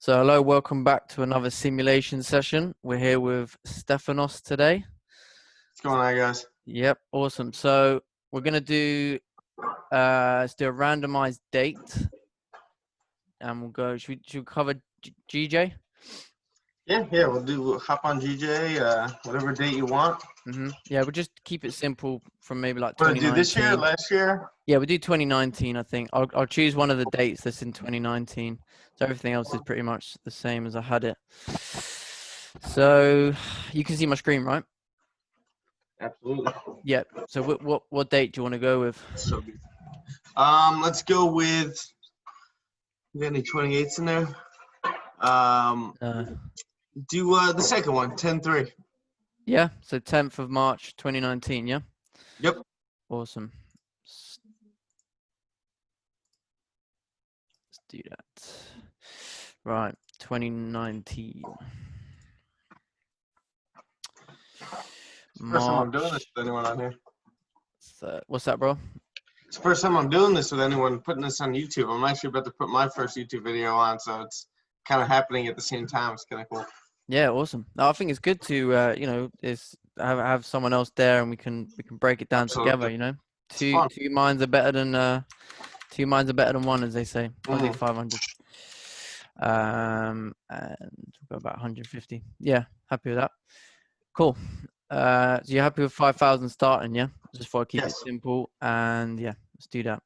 So hello, welcome back to another simulation session. We're here with Stefanos today. What's going on, guys? Yep, awesome. So we're gonna do let's do a randomized date, and we'll go. Should we cover GJ? Yeah, we'll hop on GJ, whatever date you want. Yeah, we'll just keep it simple from maybe like Want to 2019. do this year, last year? Yeah, we'll do 2019. I think I'll choose one of the dates that's in 2019. So everything else is pretty much the same as I had it. So you can see my screen, right? Absolutely. Yeah. So what date do you want to go with? So good. Let's go with. You got any 28s in there? Do the second one, 10/3. Yeah. So 10th of March, 2019. Yeah. Yep. Awesome. Let's do that. Right. 2019. First time I'm doing this with anyone on here. What's that, bro? It's the first time I'm doing this with anyone putting this on YouTube. I'm actually about to put my first YouTube video on, so it's kind of happening at the same time. It's kind of cool. Yeah, awesome. I think it's good to have someone else there, and we can break it down together. You know, two minds are better than one, as they say. I'll do 500. And we'll go about 150. Yeah, happy with that. Cool. So you're happy with 5,000 starting, yeah? Just for keep it simple, and yeah, let's do that.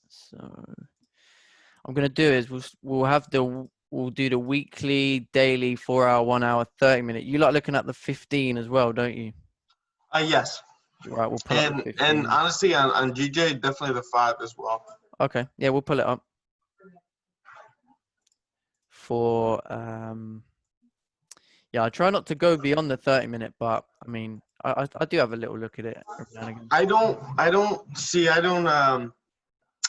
So I'm gonna do is we'll do the weekly, daily, 4 hour, 1 hour, 30 minute. You like looking at the 15 as well, don't you? Yes. Right, we'll pull up the 15. And honestly, on GJ, definitely the 5 as well. Okay, yeah, we'll pull it up. For yeah, I try not to go beyond the 30 minute, but I mean, I do have a little look at it every now and again. I don't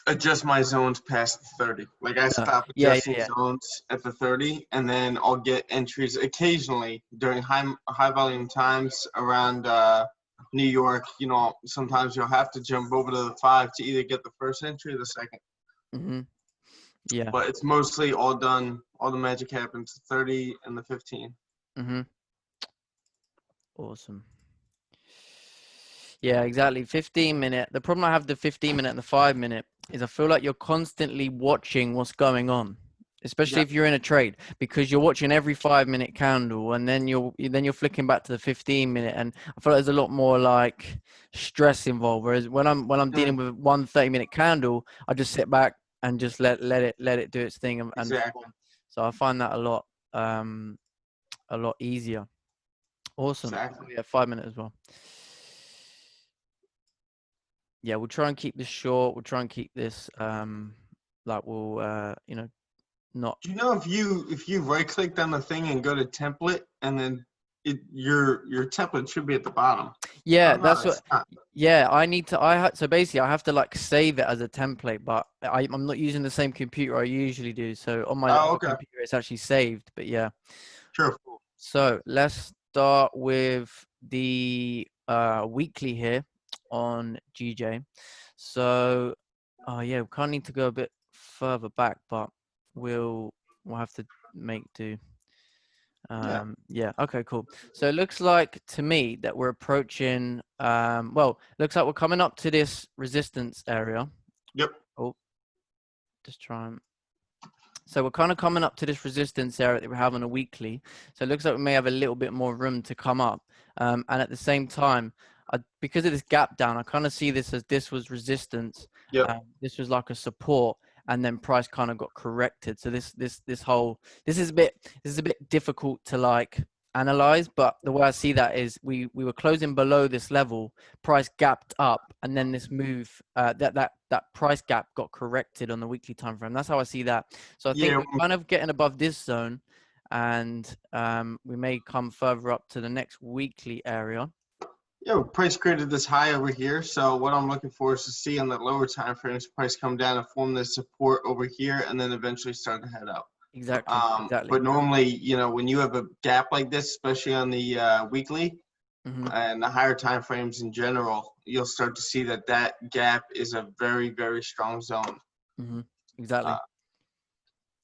adjust my zones past 30. Like I stop adjusting zones at the 30, and then I'll get entries occasionally during high volume times around New York. You know, sometimes you'll have to jump over to the 5 to either get the first entry or the second. Yeah. But it's mostly all done. All the magic happens at 30 and the 15. Awesome. Yeah, exactly. 15 minute. The problem I have the 15 minute and the 5 minute is I feel like you're constantly watching what's going on, especially if you're in a trade, because you're watching every 5 minute candle, and then you're flicking back to the 15 minute, and I feel like there's a lot more like stress involved. Whereas when I'm dealing with one 30-minute candle, I just sit back and just let it do its thing, and so I find that a lot easier. Awesome. Yeah, 5 minutes as well. Yeah, we'll try and keep this short. We'll try and keep this like we'll not. Do you know if you right clicked on the thing and go to template, and then your template should be at the bottom? Yeah, that's what. Yeah, so basically I have to like save it as a template, but I'm not using the same computer I usually do. So on my computer it's actually saved. But yeah. Sure. So let's start with the weekly here on GJ. So yeah, we kind of need to go a bit further back, but we'll have to make do. Yeah, okay, cool. So it looks like to me that we're approaching looks like we're coming up to this resistance area. Yep. Oh, just try and so we're kind of coming up to this resistance area that we have on a weekly. So it looks like we may have a little bit more room to come up. And at the same time, because of this gap down, I kind of see this as this was resistance. This was like a support, and then price kind of got corrected. So this is a bit difficult to like analyze, but the way I see that is we were closing below this level, price gapped up, and then this move that price gap got corrected on the weekly time frame. That's how I see that. So I think we're kind of getting above this zone, and we may come further up to the next weekly area. Yeah, price created this high over here. So what I'm looking for is to see on the lower time frames, price come down and form this support over here, and then eventually start to head up. Exactly. But normally, you know, when you have a gap like this, especially on the weekly and the higher time frames in general, you'll start to see that gap is a very, very strong zone. Exactly.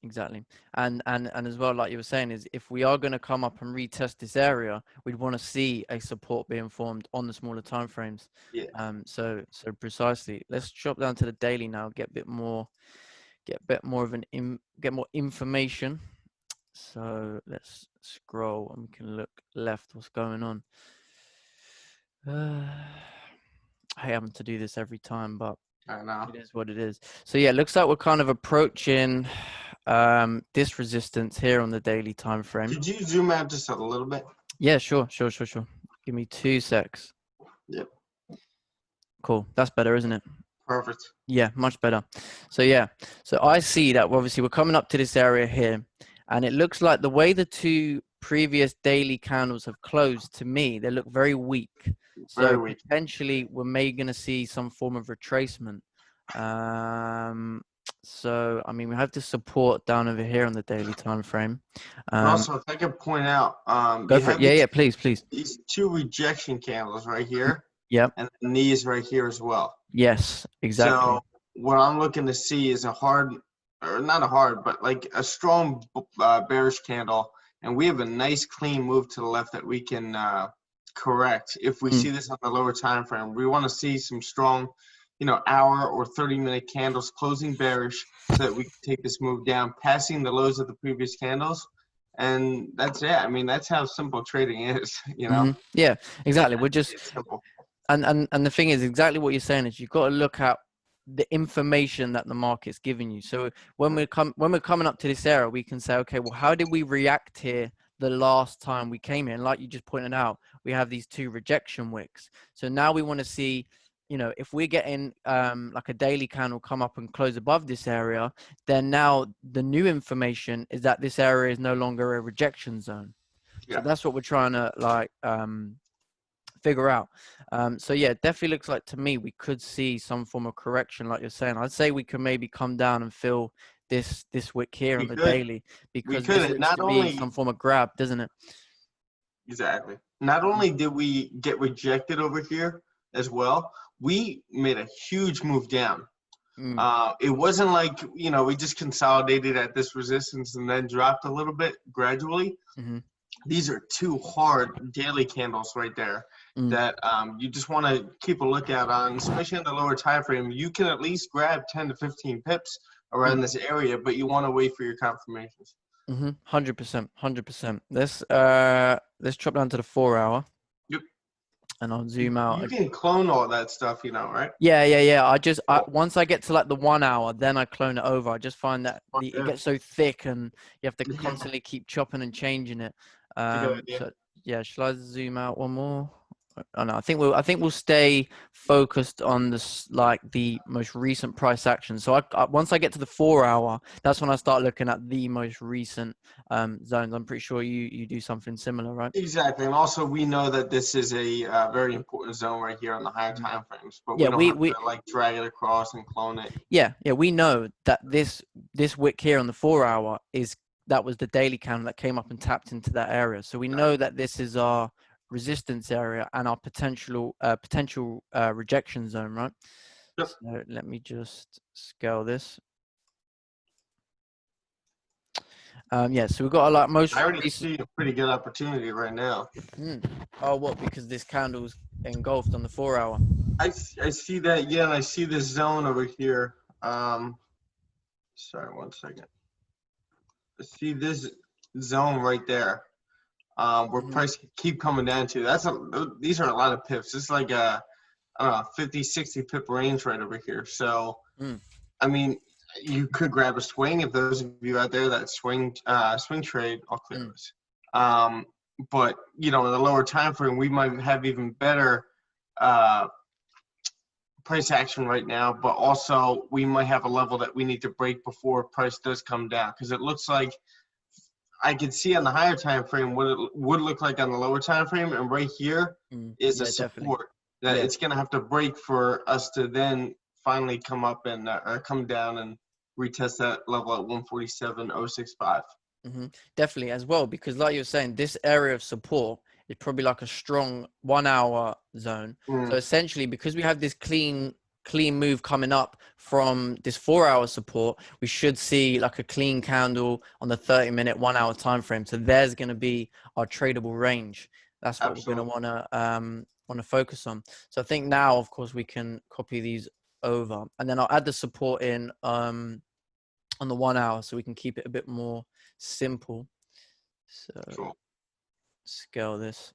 Exactly. And as well, like you were saying, is if we are going to come up and retest this area, we'd want to see a support being formed on the smaller time frames. Yeah. So precisely. Let's drop down to the daily now, get a bit more of get more information. So let's scroll and we can look left. What's going on? I hate having to do this every time, but I know. it is what it is. So yeah, it looks like we're kind of approaching this resistance here on the daily time frame. Could you zoom out just a little bit? Yeah, sure. Give me 2 secs. Yep. Cool. That's better, isn't it? Perfect. Yeah, much better. So yeah, so I see that obviously we're coming up to this area here, and it looks like the way the two previous daily candles have closed, to me, they look very weak. So potentially we're maybe going to see some form of retracement. So I mean, we have the support down over here on the daily time frame. Also, if I could point out, go for it. Yeah, please. These two rejection candles right here. Yep. And these right here as well. Yes, exactly. So what I'm looking to see is but like a strong bearish candle, and we have a nice clean move to the left that we can correct. If we see this on the lower time frame, we want to see some strong, hour or 30-minute candles closing bearish so that we can take this move down, passing the lows of the previous candles. And that's it. I mean, that's how simple trading is, Yeah, exactly. We're just it's simple. And the thing is, exactly what you're saying is you've got to look at the information that the market's giving you. So when we're coming up to this area, we can say, okay, well, how did we react here the last time we came here? And like you just pointed out, we have these two rejection wicks. So now we want to see, if we're getting like a daily candle come up and close above this area, then now the new information is that this area is no longer a rejection zone. Yeah. So that's what we're trying to figure out. So yeah, it definitely looks like to me we could see some form of correction, like you're saying. I'd say we could maybe come down and fill this wick here on the daily, because this looks to be some form of grab, doesn't it? Exactly. Not only did we get rejected over here as well, we made a huge move down. It wasn't like, we just consolidated at this resistance and then dropped a little bit gradually. These are two hard daily candles right there that you just want to keep a lookout on, especially in the lower time frame. You can at least grab 10 to 15 pips around this area, but you want to wait for your confirmations. 100%. Let's drop down to the 4 hour. Yep. And I'll zoom out. You can clone all that stuff, right? Yeah. Once I get to like the 1 hour, then I clone it over. I just find that it gets so thick and you have to constantly keep chopping and changing it. So yeah, shall I zoom out one more? Oh, no, I think we'll stay focused on this, like the most recent price action. So once I get to the 4 hour, that's when I start looking at the most recent zones. I'm pretty sure you do something similar, right? Exactly, and also we know that this is a very important zone right here on the higher time frames. But we don't have to like drag it across and clone it. Yeah, we know that this wick here on the 4 hour that was the daily candle that came up and tapped into that area. So we know that this is our resistance area and our potential rejection zone, right? Yep. So let me just scale this. Yeah, so we've got a most. I already see a pretty good opportunity right now. Oh, what? Because this candle's engulfed on the 4 hour. I see that. Yeah, and I see this zone over here. Sorry, 1 second. I see this zone right there. Where price keep coming down to. These are a lot of pips. It's like a 50, 60 pip range right over here. So, I mean, you could grab a swing if those of you out there that swing trade. I'll clear this. But in the lower time frame, we might have even better price action right now. But also, we might have a level that we need to break before price does come down, because it looks like I can see on the higher time frame what it would look like on the lower time frame, and right here is a support that it's going to have to break for us to then finally come up and come down and retest that level at 147.065. Definitely as well, because like you're saying, this area of support is probably like a strong 1 hour zone. So essentially, because we have this clean clean move coming up from this 4-hour support, we should see like a clean candle on the 30-minute 1-hour time frame. So there's going to be our tradable range. That's what we're going to want to focus on. So I think now, of course, we can copy these over, and then I'll add the support in on the 1 hour so we can keep it a bit more simple. So scale this.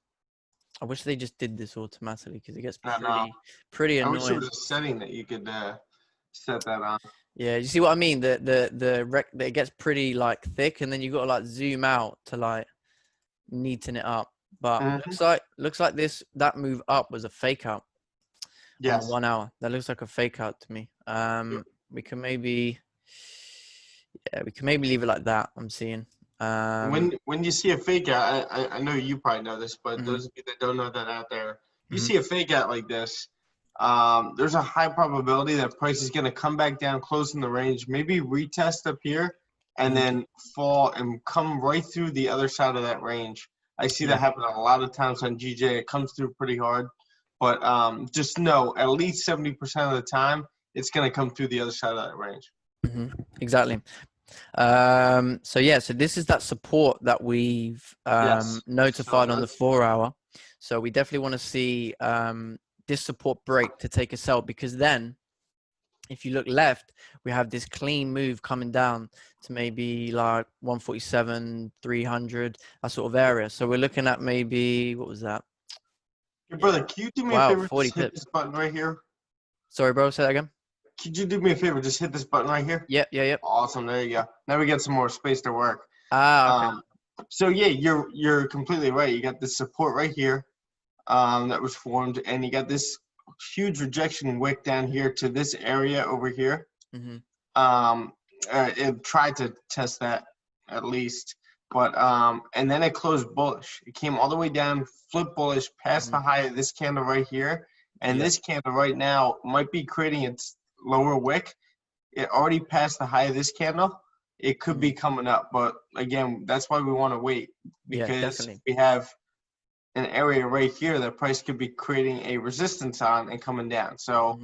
I wish they just did this automatically because it gets pretty annoying. I wish there was a setting that you could set that on. Yeah, you see what I mean? It gets pretty like thick, and then you got to like zoom out to like neaten it up. But looks like that move up was a fake out. Yes. On the 1 hour. That looks like a fake out to me. We can maybe leave it like that. I'm seeing. When you see a fake out, I know you probably know this, but those of you that don't know that out there, you see a fake out like this, there's a high probability that price is going to come back down close in the range, maybe retest up here, and then fall and come right through the other side of that range. I see that happen a lot of times on GJ. It comes through pretty hard, but just know at least 70% of the time it's going to come through the other side of that range. Exactly. So this is that support that we've notified on the 4 hour. So we definitely want to see this support break to take a sell, because then if you look left, we have this clean move coming down to maybe like 147, 300, that sort of area. So we're looking at maybe, what was that? Hey, brother, can you do me a favor? 40 just hit this button right here. Sorry, bro, say that again. Could you do me a favor? Just hit this button right here. Yep. Awesome. There you go. Now we get some more space to work. Okay. So yeah, you're completely right. You got this support right here that was formed, and you got this huge rejection wick down here to this area over here. It tried to test that at least, but and then it closed bullish. It came all the way down, flipped bullish past the high of this candle right here, and this candle right now might be creating its lower wick. It already passed the high of this candle. It could be coming up, but again, that's why we want to wait, because we have an area right here that price could be creating a resistance on and coming down. So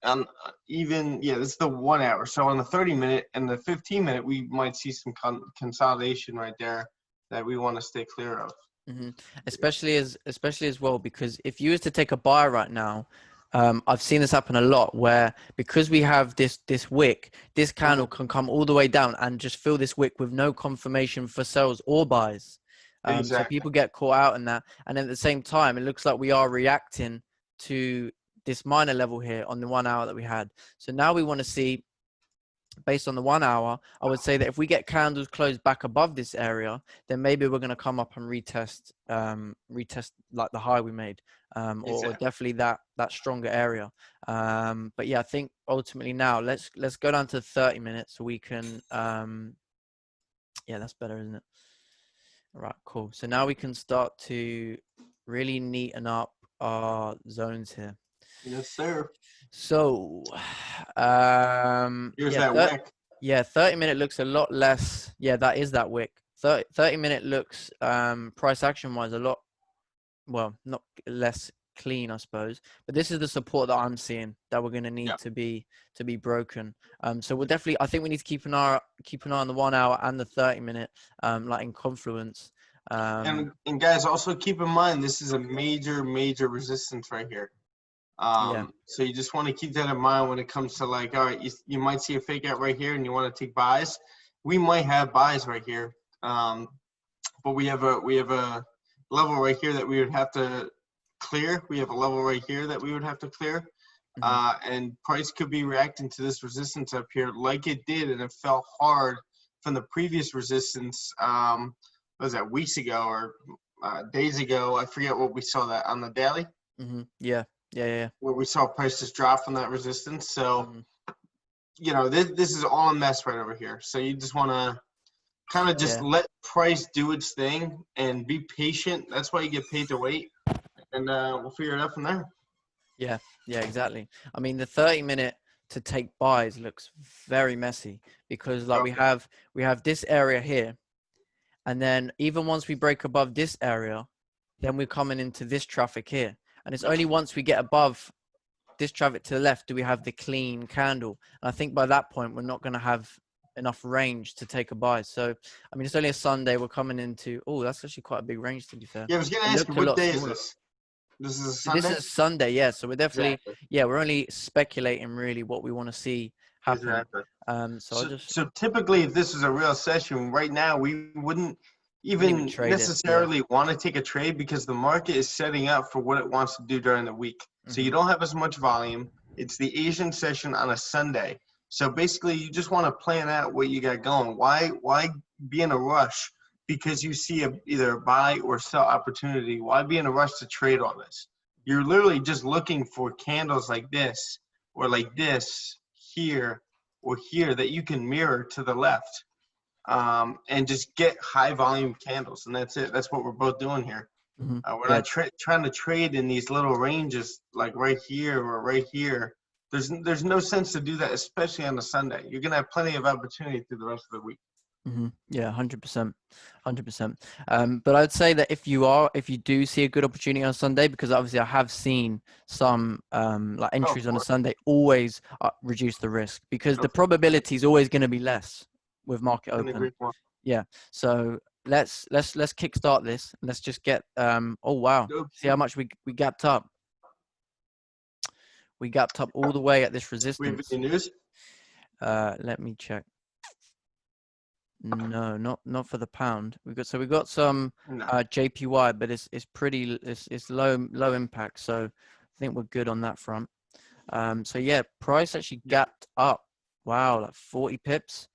this is the 1 hour. So on the 30-minute and the 15-minute, we might see some consolidation right there that we want to stay clear of. Especially as well, because if you was to take a buy right now, I've seen this happen a lot, where because we have this wick, this candle can come all the way down and just fill this wick with no confirmation for sells or buys. So people get caught out in that, and at the same time, it looks like we are reacting to this minor level here on the 1 hour that we had. So now we want to see, based on the 1 hour, I would say that if we get candles closed back above this area, then maybe we're going to come up and retest like the high we made, or definitely that stronger area. But yeah, I think ultimately now let's go down to 30 minutes so we can that's better, isn't it? All right, cool. So now we can start to really neaten up our zones here. Yes, sir. So here's that wick. Yeah, 30-minute looks a lot less. Yeah, that is that wick. 30-minute looks price action wise a lot, well, not less clean, I suppose, but this is the support that I'm seeing that we're going to need to be broken. So we'll definitely, I think we need to keep an eye on the 1 hour and the 30-minute like in confluence. And guys, also keep in mind, this is a major resistance right here. So you just want to keep that in mind when it comes to, like, all right, you might see a fake out right here and you want to take buys. We might have buys right here, but we have a level right here that we would have to clear. We have a level right here that we would have to clear, and price could be reacting to this resistance up here like it did, and it fell hard from the previous resistance. What was that, weeks ago or days ago? I forget what we saw that on the daily. Yeah. Where we saw prices drop from that resistance. So, you know, this is all a mess right over here. So you just want to kind of just let price do its thing and be patient. That's why you get paid to wait, and we'll figure it out from there. Yeah, exactly. I mean, the 30-minute to take buys looks very messy, because like we have this area here, and then even once we break above this area, then we're coming into this traffic here. And it's only once we get above this traffic to the left, do we have the clean candle? And I think by that point, we're not going to have enough range to take a buy. So, I mean, it's only a Sunday. We're coming into, oh, that's actually quite a big range, to be fair. Yeah, I was going to ask you, what day is this? This is a Sunday? This is Sunday, yeah. So we're definitely, exactly. yeah, we're only speculating really what we want to see happen. Exactly. So typically, if this is a real session, right now, we wouldn't even necessarily want to take a trade because the market is setting up for what it wants to do during the week. So you don't have as much volume. It's the Asian session on a Sunday. So basically, you just want to plan out what you got going. Why be in a rush because you see either a buy or sell opportunity? Why be in a rush to trade all this? You're literally just looking for candles like this or like this here or here that you can mirror to the left. And just get high volume candles, and that's it. That's what we're both doing here. We're not trying to trade in these little ranges like right here or right here. There's no sense to do that, especially on a Sunday. You're gonna have plenty of opportunity through the rest of the week. Yeah, 100%, 100%. But I'd say that if you do see a good opportunity on Sunday, because obviously I have seen some like entries on a Sunday, always reduce the risk because the probability is always going to be less with market open. Yeah. So let's kickstart this. Let's just get oh wow. See how much we gapped up. We gapped up all the way at this resistance. We have any news? Let me check. No, not for the pound. We got some JPY, but it's pretty it's low impact. So I think we're good on that front. So yeah, price actually gapped up. Wow, like 40 pips.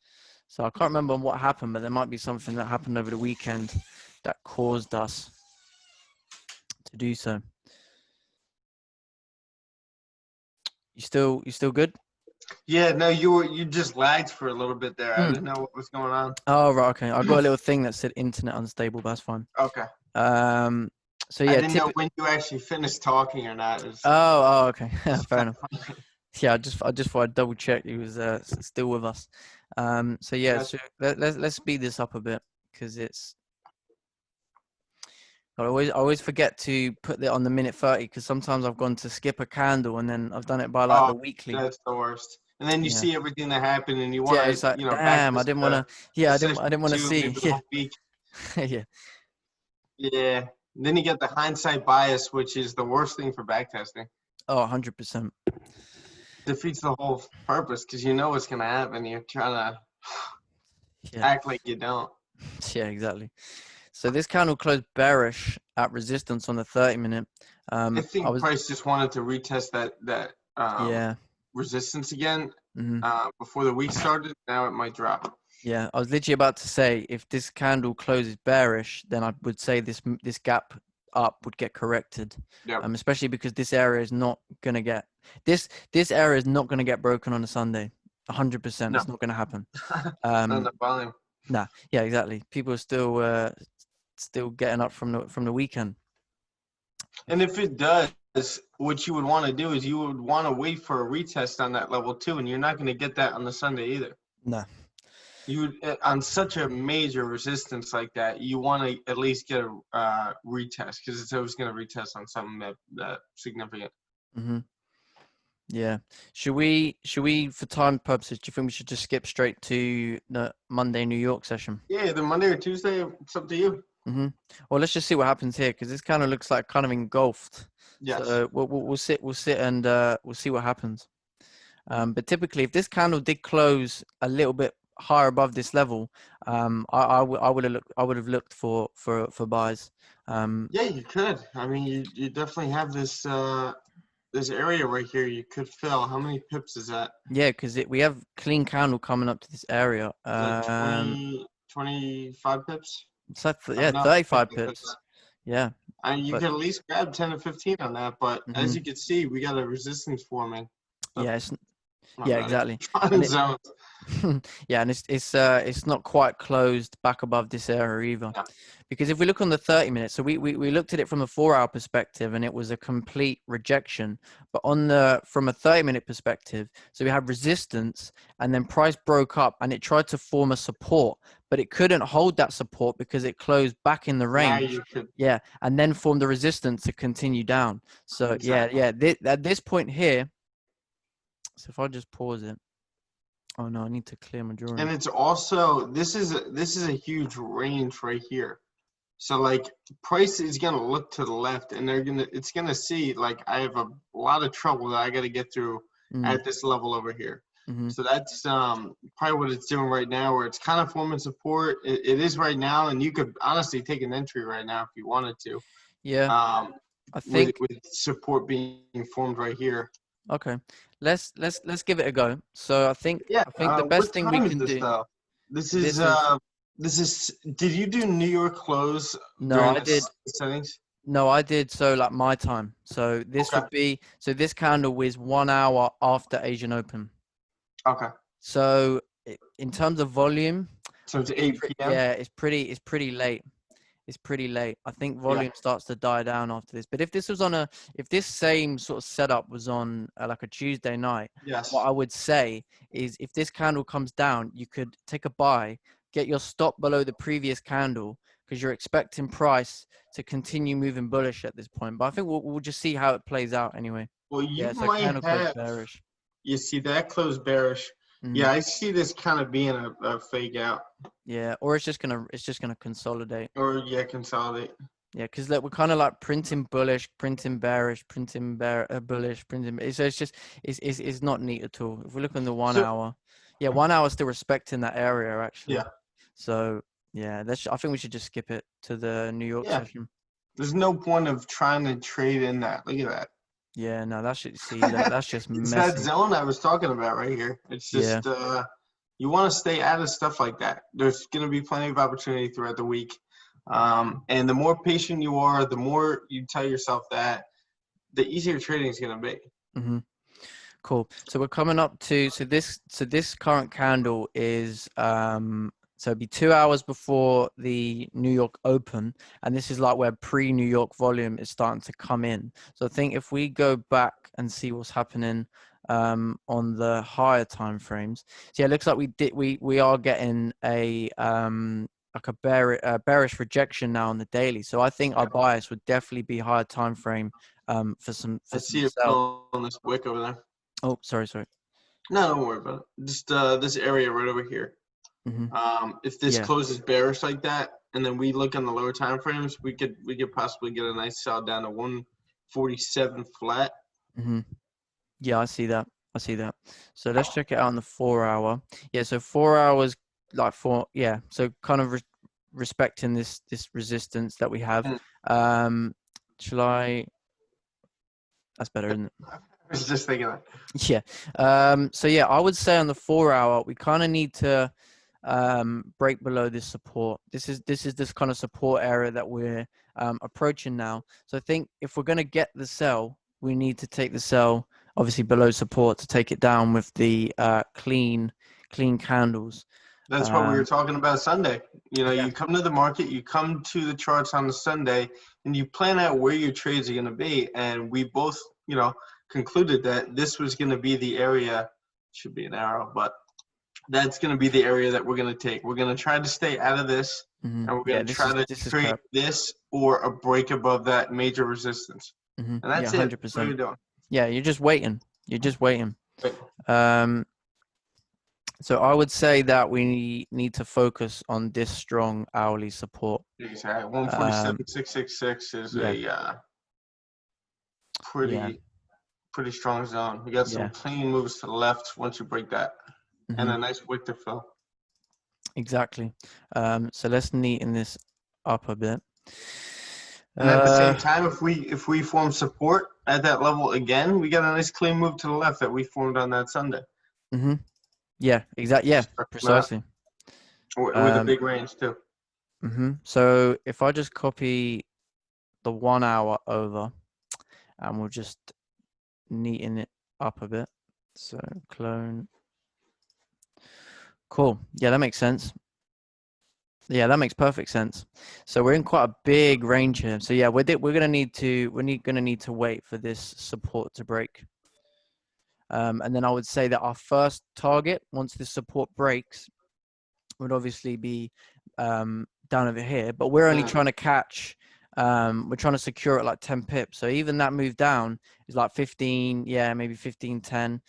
So I can't remember what happened, but there might be something that happened over the weekend that caused us to do so. You still good? Yeah, no, you just lagged for a little bit there. I didn't know what was going on. Oh right, okay. I got a little thing that said internet unstable, but that's fine. Okay. So yeah, I didn't know when you actually finished talking or not. Oh, okay. Fair enough. Yeah, I just thought I'd double check he was still with us. So yeah, so let's speed this up a bit because it's. I always forget to put it on the minute 30 because sometimes I've gone to skip a candle and then I've done it by like the weekly. That's the worst. And then you see everything that happened and you want to, it's like, damn, I didn't want to. Yeah, I didn't want to see. Yeah. Yeah. And then you get the hindsight bias, which is the worst thing for backtesting. Oh, 100%. Defeats the whole purpose because you know what's going to happen. You're trying to act like you don't. Yeah, exactly. So this candle closed bearish at resistance on the 30-minute. I think price just wanted to retest that resistance again before the week started. Now it might drop. Yeah, I was literally about to say if this candle closes bearish, then I would say this gap up would get corrected. Yeah. Especially because this area is not gonna get this area is not gonna get broken on a Sunday. 100%. It's not gonna happen. Not enough volume. Nah. Yeah, exactly. People are still getting up from the weekend. And if it does, what you would want to do is you would want to wait for a retest on that level too, and you're not going to get that on the Sunday either. No. You would, on such a major resistance like that, you want to at least get a retest because it's always going to retest on something that significant. Yeah. Should we for time purposes, do you think we should just skip straight to the Monday New York session? Yeah, the Monday or Tuesday, it's up to you. Well, let's just see what happens here because this kind of looks like kind of engulfed. Yes. So we'll sit and we'll see what happens. But typically, if this candle did close a little bit higher above this level, I would have looked for buys. Yeah, you could. I mean, you definitely have this this area right here you could fill. How many pips is that? Yeah, because we have clean candle coming up to this area. 25 pips. It's like 35 pips. Yeah. And you could at least grab 10 to 15 on that, but as you can see, we got a resistance forming. So exactly. And it's not quite closed back above this area either. Yeah. Because if we look on the 30 minutes, so we looked at it from a 4-hour perspective and it was a complete rejection. But from a 30-minute perspective, so we had resistance and then price broke up and it tried to form a support, but it couldn't hold that support because it closed back in the range. And then formed the resistance to continue down. So at this point here, So if I just pause it. Oh no, I need to clear my drawing. And it's also, this is a huge range right here. So like price is gonna look to the left, and it's gonna see like I have a lot of trouble that I got to get through at this level over here. So that's probably what it's doing right now, where it's kind of forming support. It is right now, and you could honestly take an entry right now if you wanted to. Yeah. I think with support being formed right here. Okay, let's give it a go. So I think the best thing we can do. Though? This is. Did you do New York close? No, I did settings. No, I did. So like my time. So this would be. So this candle was 1 hour after Asian Open. Okay. So in terms of volume. So it's 8 p.m. Yeah, it's pretty late. It's pretty late. I think volume starts to die down after this. But if this was if this same sort of setup was on like a Tuesday night, what I would say is if this candle comes down, you could take a buy, get your stop below the previous candle because you're expecting price to continue moving bullish at this point. But I think we'll just see how it plays out anyway. Well, you so might candle have. Close bearish. You see that close bearish. Yeah, I see this kind of being a fake out. Yeah, or it's just gonna consolidate. Or consolidate. Yeah, because we're kind of like printing bullish, printing bearish, printing bullish, printing. So it's not neat at all. If we look on the 1 hour, 1 hour still respecting that area actually. Yeah. So yeah, I think we should just skip it to the New York session. There's no point of trying to trade in that. Look at that. Yeah, no, that's just it's messy. That zone I was talking about right here. It's just you want to stay out of stuff like that. There's going to be plenty of opportunity throughout the week, and the more patient you are, the more you tell yourself that, the easier trading is going to be. Cool. So we're coming up to this current candle is so it'd be 2 hours before the New York Open, and this is like where pre-New York volume is starting to come in. So I think if we go back and see what's happening on the higher time frames, so yeah, it looks like we are getting a like a bearish rejection now on the daily. So I think our bias would definitely be higher time frame for some. I see it on this wick over there. Oh, sorry. No, don't worry about it. Just this area right over here. If this closes bearish like that, and then we look on the lower time frames, we could possibly get a nice sell down to 147 flat. Yeah, I see that. So let's check it out on the 4 hour. Yeah, so 4 hours, like so kind of respecting this resistance that we have. Shall I? That's better, isn't it? I was just thinking that. Yeah. So yeah, I would say on the 4 hour, we kind of need to break below this support. This is this kind of support area that we're approaching now. So I think if we're going to get the sell, we need to take the sell obviously below support to take it down with the clean candles. That's what we were talking about Sunday. You come to the market, you come to the charts on the Sunday, and you plan out where your trades are going to be. And we both, concluded that this was going to be the area. Should be an arrow, but that's going to be the area that we're going to take. We're going to try to stay out of this, and we're going to try to trade this or a break above that major resistance. And that's 100%. It. What are you doing? Yeah, you're just waiting. So I would say that we need to focus on this strong hourly support. Exactly. 147.666 is a pretty strong zone. We got some clean moves to the left once you break that, and a nice wick to fill. Exactly. So let's neaten this up a bit. And at the same time, if we form support at that level again, we got a nice clean move to the left that we formed on that Sunday. Yeah, exactly. Yeah, precisely. With a big range too. So if I just copy the 1 hour over, and we'll just neaten it up a bit. So clone. Cool. Yeah, that makes sense. Yeah, that makes perfect sense. So we're in quite a big range here. So yeah, we're gonna need to wait for this support to break. And then I would say that our first target, once this support breaks, would obviously be down over here. But we're only trying to catch we're trying to secure it like 10 pips. So even that move down is like 15, yeah, maybe 15, 10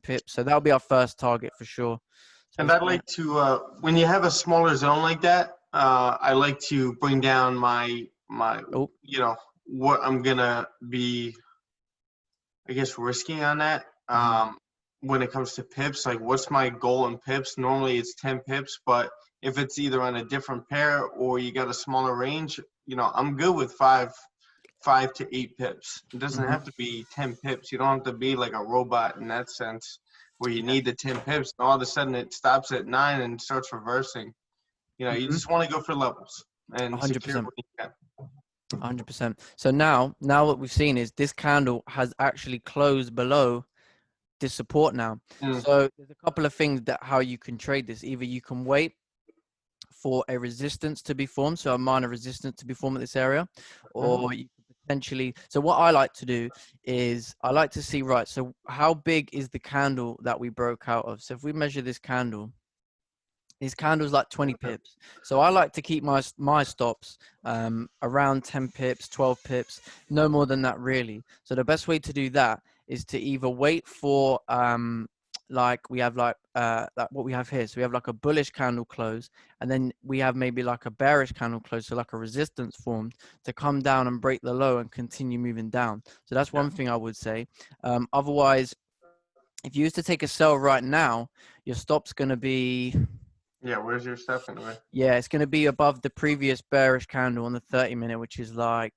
pips. So that'll be our first target for sure. So And I'd like to, when you have a smaller zone like that, I like to bring down my, oh, you know, what I'm gonna be, I guess, risking on that. When it comes to pips, like what's my goal in pips? Normally it's 10 pips, but if it's either on a different pair or you got a smaller range, you know, I'm good with 5 to 8 pips. It doesn't have to be 10 pips. You don't have to be like a robot in that sense where you need the 10 pips and all of a sudden it stops at 9 and starts reversing. You know, you just want to go for levels and secure 100%. what you can. 100%. So now what we've seen is this candle has actually closed below this support now. So there's a couple of things that how you can trade this. Either you can wait for a resistance to be formed, so a minor resistance to be formed at this area, or you can potentially, so what I like to do is I like to see, right, so how big is the candle that we broke out of? So if we measure this candle's like 20 pips. So I like to keep my stops around 10 pips, 12 pips, no more than that really. So the best way to do that is to either wait for like we have like what we have here. So we have like a bullish candle close, and then we have maybe like a bearish candle close, so like a resistance formed to come down and break the low and continue moving down. So that's one thing I would say. Otherwise, if you used to take a sell right now, your stop's going to be, yeah, where's your stuff anyway? yeah, it's going to be above the previous bearish candle on the 30-minute, which is like,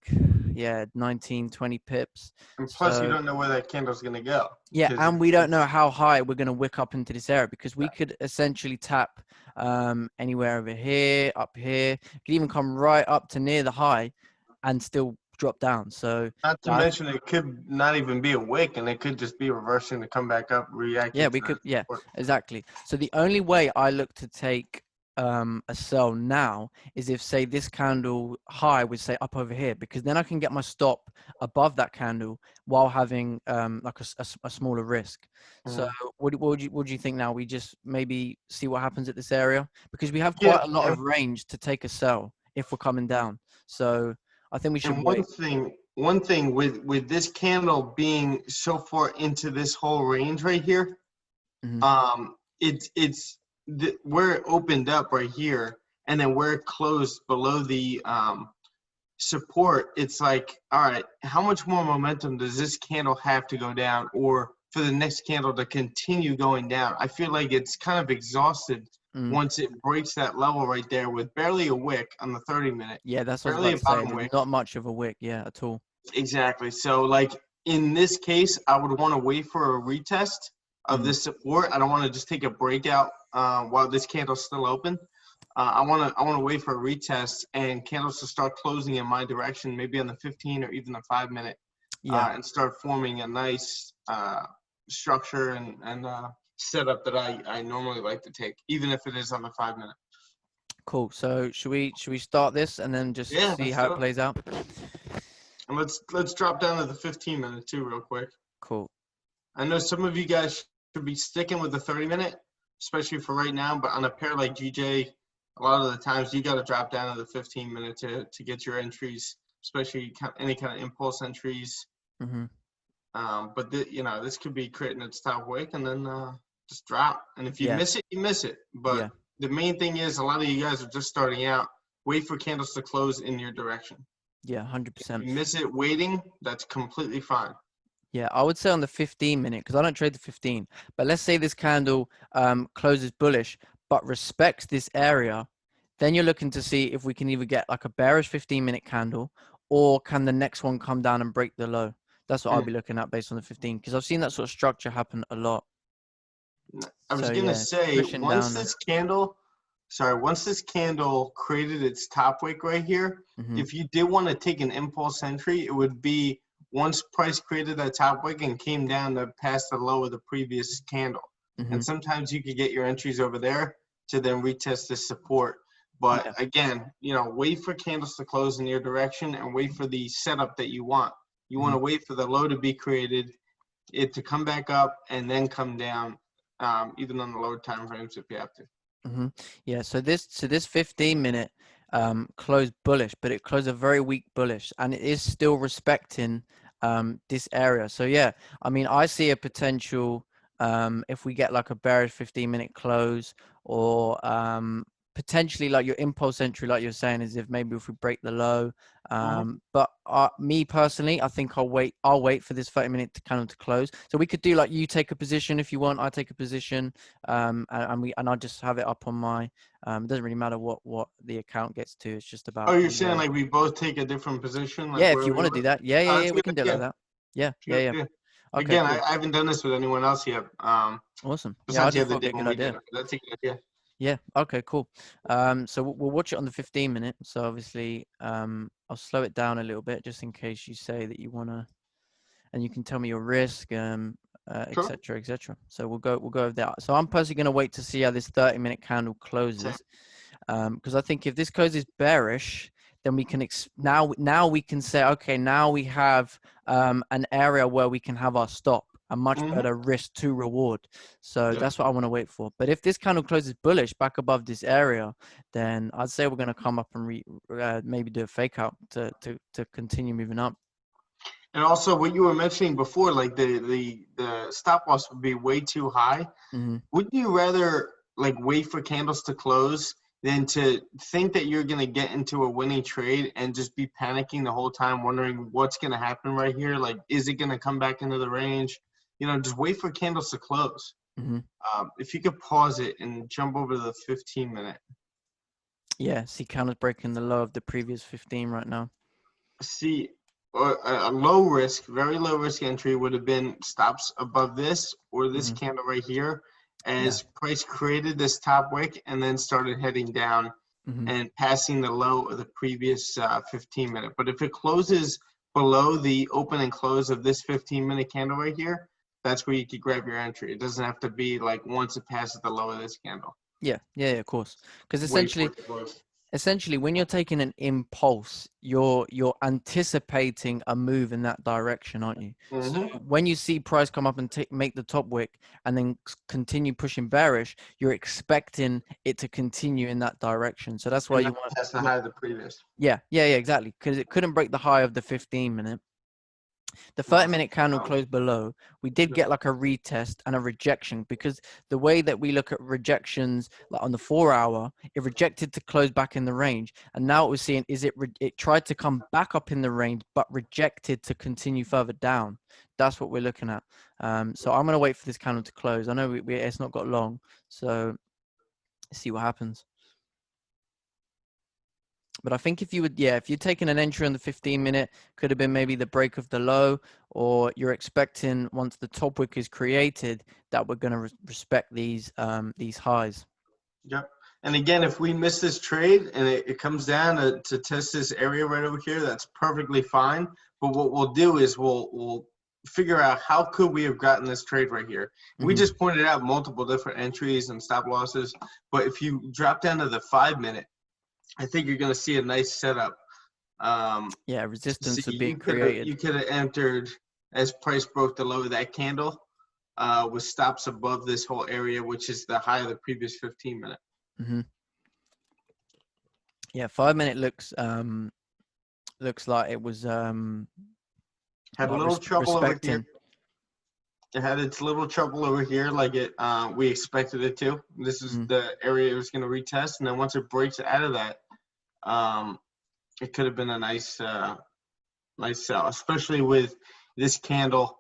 yeah, 19, 20 pips. And plus, So, you don't know where that candle's going to go. yeah, and we don't know how high we're going to wick up into this area, because we could essentially tap anywhere over here, up here. It could even come right up to near the high and still drop down. So not to mention it could not even be a wick, and it could just be reversing to come back up, reacting. yeah, we could, yeah, exactly. So the only way I look to take a sell now is if, say, this candle high would say up over here, because then I can get my stop above that candle while having like a smaller risk. So what do you think now? We just maybe see what happens at this area, because we have quite a lot of range to take a sell if we're coming down. So I think we should wait. One thing with this candle being so far into this whole range right here, it's where it opened up right here, and then where it closed below the support. It's like, all right, how much more momentum does this candle have to go down, or for the next candle to continue going down? I feel like it's kind of exhausted once it breaks that level right there with barely a wick on the 30-minute. Yeah, that's what I was about to say. Not much of a wick, yeah, at all. Exactly. So, like, in this case, I would want to wait for a retest of this support. I don't want to just take a breakout while this candle's still open. I want to wait for a retest and candles to start closing in my direction, maybe on the 15 or even the 5-minute, and start forming a nice structure and setup that I normally like to take, even if it is on the 5-minute. Cool. So should we start this and then just see how it plays out? And let's drop down to the 15-minute too, real quick. Cool. I know some of you guys should be sticking with the 30-minute, especially for right now. But on a pair like GJ, a lot of the times you got to drop down to the 15-minute to get your entries, especially any kind of impulse entries. But this could be creating its top wick and then just drop. And if you miss it, you miss it. But the main thing is, a lot of you guys are just starting out. Wait for candles to close in your direction. Yeah, 100%. If you miss it waiting, that's completely fine. Yeah, I would say on the 15-minute, because I don't trade the 15. But let's say this candle closes bullish, but respects this area. Then you're looking to see if we can either get like a bearish 15-minute candle, or can the next one come down and break the low. That's what I'll be looking at based on the 15, because I've seen that sort of structure happen a lot. I was going to say, once this candle created its top wick right here, if you did want to take an impulse entry, it would be once price created that top wick and came down to past the low of the previous candle. And sometimes you could get your entries over there to then retest this support. But again, wait for candles to close in your direction and wait for the setup that you want. You want to wait for the low to be created, it to come back up, and then come down, even on the lower time frames if you have to. Yeah, so this 15-minute, closed bullish, but it closed a very weak bullish, and it is still respecting this area. So yeah, I mean, I see a potential if we get like a bearish 15-minute close, or potentially like your impulse entry, like you're saying, is if maybe if we break the low. But me personally, I think I'll wait for this 30-minute candle to close. So we could do like, you take a position if you want, I take a position, and I'll just have it up on my. It doesn't really matter what the account gets to. It's just about. Oh, you're saying like we both take a different position? Like Yeah, if where you we want to were? do that. Yeah, we Good can do it idea. like that. Yeah. Yeah. Okay, Again, cool. I haven't done this with anyone else yet. Awesome. Yeah, I Besides the just other thought day it'd be a when good we did idea. it. That's a good idea. Yeah. Okay, cool. So we'll watch it on the 15-minute. So obviously, I'll slow it down a little bit just in case you say that you want to, and you can tell me your risk, et Sure. cetera, et cetera. So we'll go with that. So I'm personally going to wait to see how this 30-minute candle closes. Because I think if this closes bearish, then we can now we can say, okay, now we have an area where we can have our stop, a much better risk to reward. So that's what I want to wait for. But if this candle closes bullish back above this area, then I'd say we're going to come up and maybe do a fake out to continue moving up. And also what you were mentioning before, like the stop loss would be way too high. Wouldn't you rather like wait for candles to close than to think that you're going to get into a winning trade and just be panicking the whole time, wondering what's going to happen right here? Like, is it going to come back into the range? You know, just wait for candles to close. If you could pause it and jump over to the 15-minute. Yeah, see candles breaking the low of the previous 15 right now. See, a low risk, very low risk entry would have been stops above this or this candle right here, as price created this top wick and then started heading down and passing the low of the previous 15-minute. But if it closes below the open and close of this 15-minute candle right here, that's where you could grab your entry. It doesn't have to be like once it passes the low of this candle. Yeah, of course. Because essentially, when you're taking an impulse, you're anticipating a move in that direction, aren't you? So when you see price come up and make the top wick and then continue pushing bearish, you're expecting it to continue in that direction. So that's why you want. That's the high of the previous. Yeah, exactly. Because it couldn't break the high of the 15-minute. The 30-minute candle closed below. We did get like a retest and a rejection, because the way that we look at rejections, like on the 4-hour, it rejected to close back in the range. And now what we're seeing is it tried to come back up in the range, but rejected to continue further down. That's what we're looking at. So I'm going to wait for this candle to close. I know it's not got long, so let's see what happens. But I think if you're taking an entry on the 15-minute, could have been maybe the break of the low, or you're expecting once the top wick is created that we're going to respect these highs. Yep. And again, if we miss this trade and it comes down to test this area right over here, that's perfectly fine. But what we'll do is we'll figure out how could we have gotten this trade right here. We just pointed out multiple different entries and stop losses. But if you drop down to the 5-minute, I think you're going to see a nice setup. Resistance would be created. You could have entered as price broke the low of that candle with stops above this whole area, which is the high of the previous 15-minute. Yeah, 5-minute looks like it was had a little trouble over here. It had its little trouble over here, like we expected it to. This is the area it was going to retest, and then once it breaks out of that, it could have been a nice sell, especially with this candle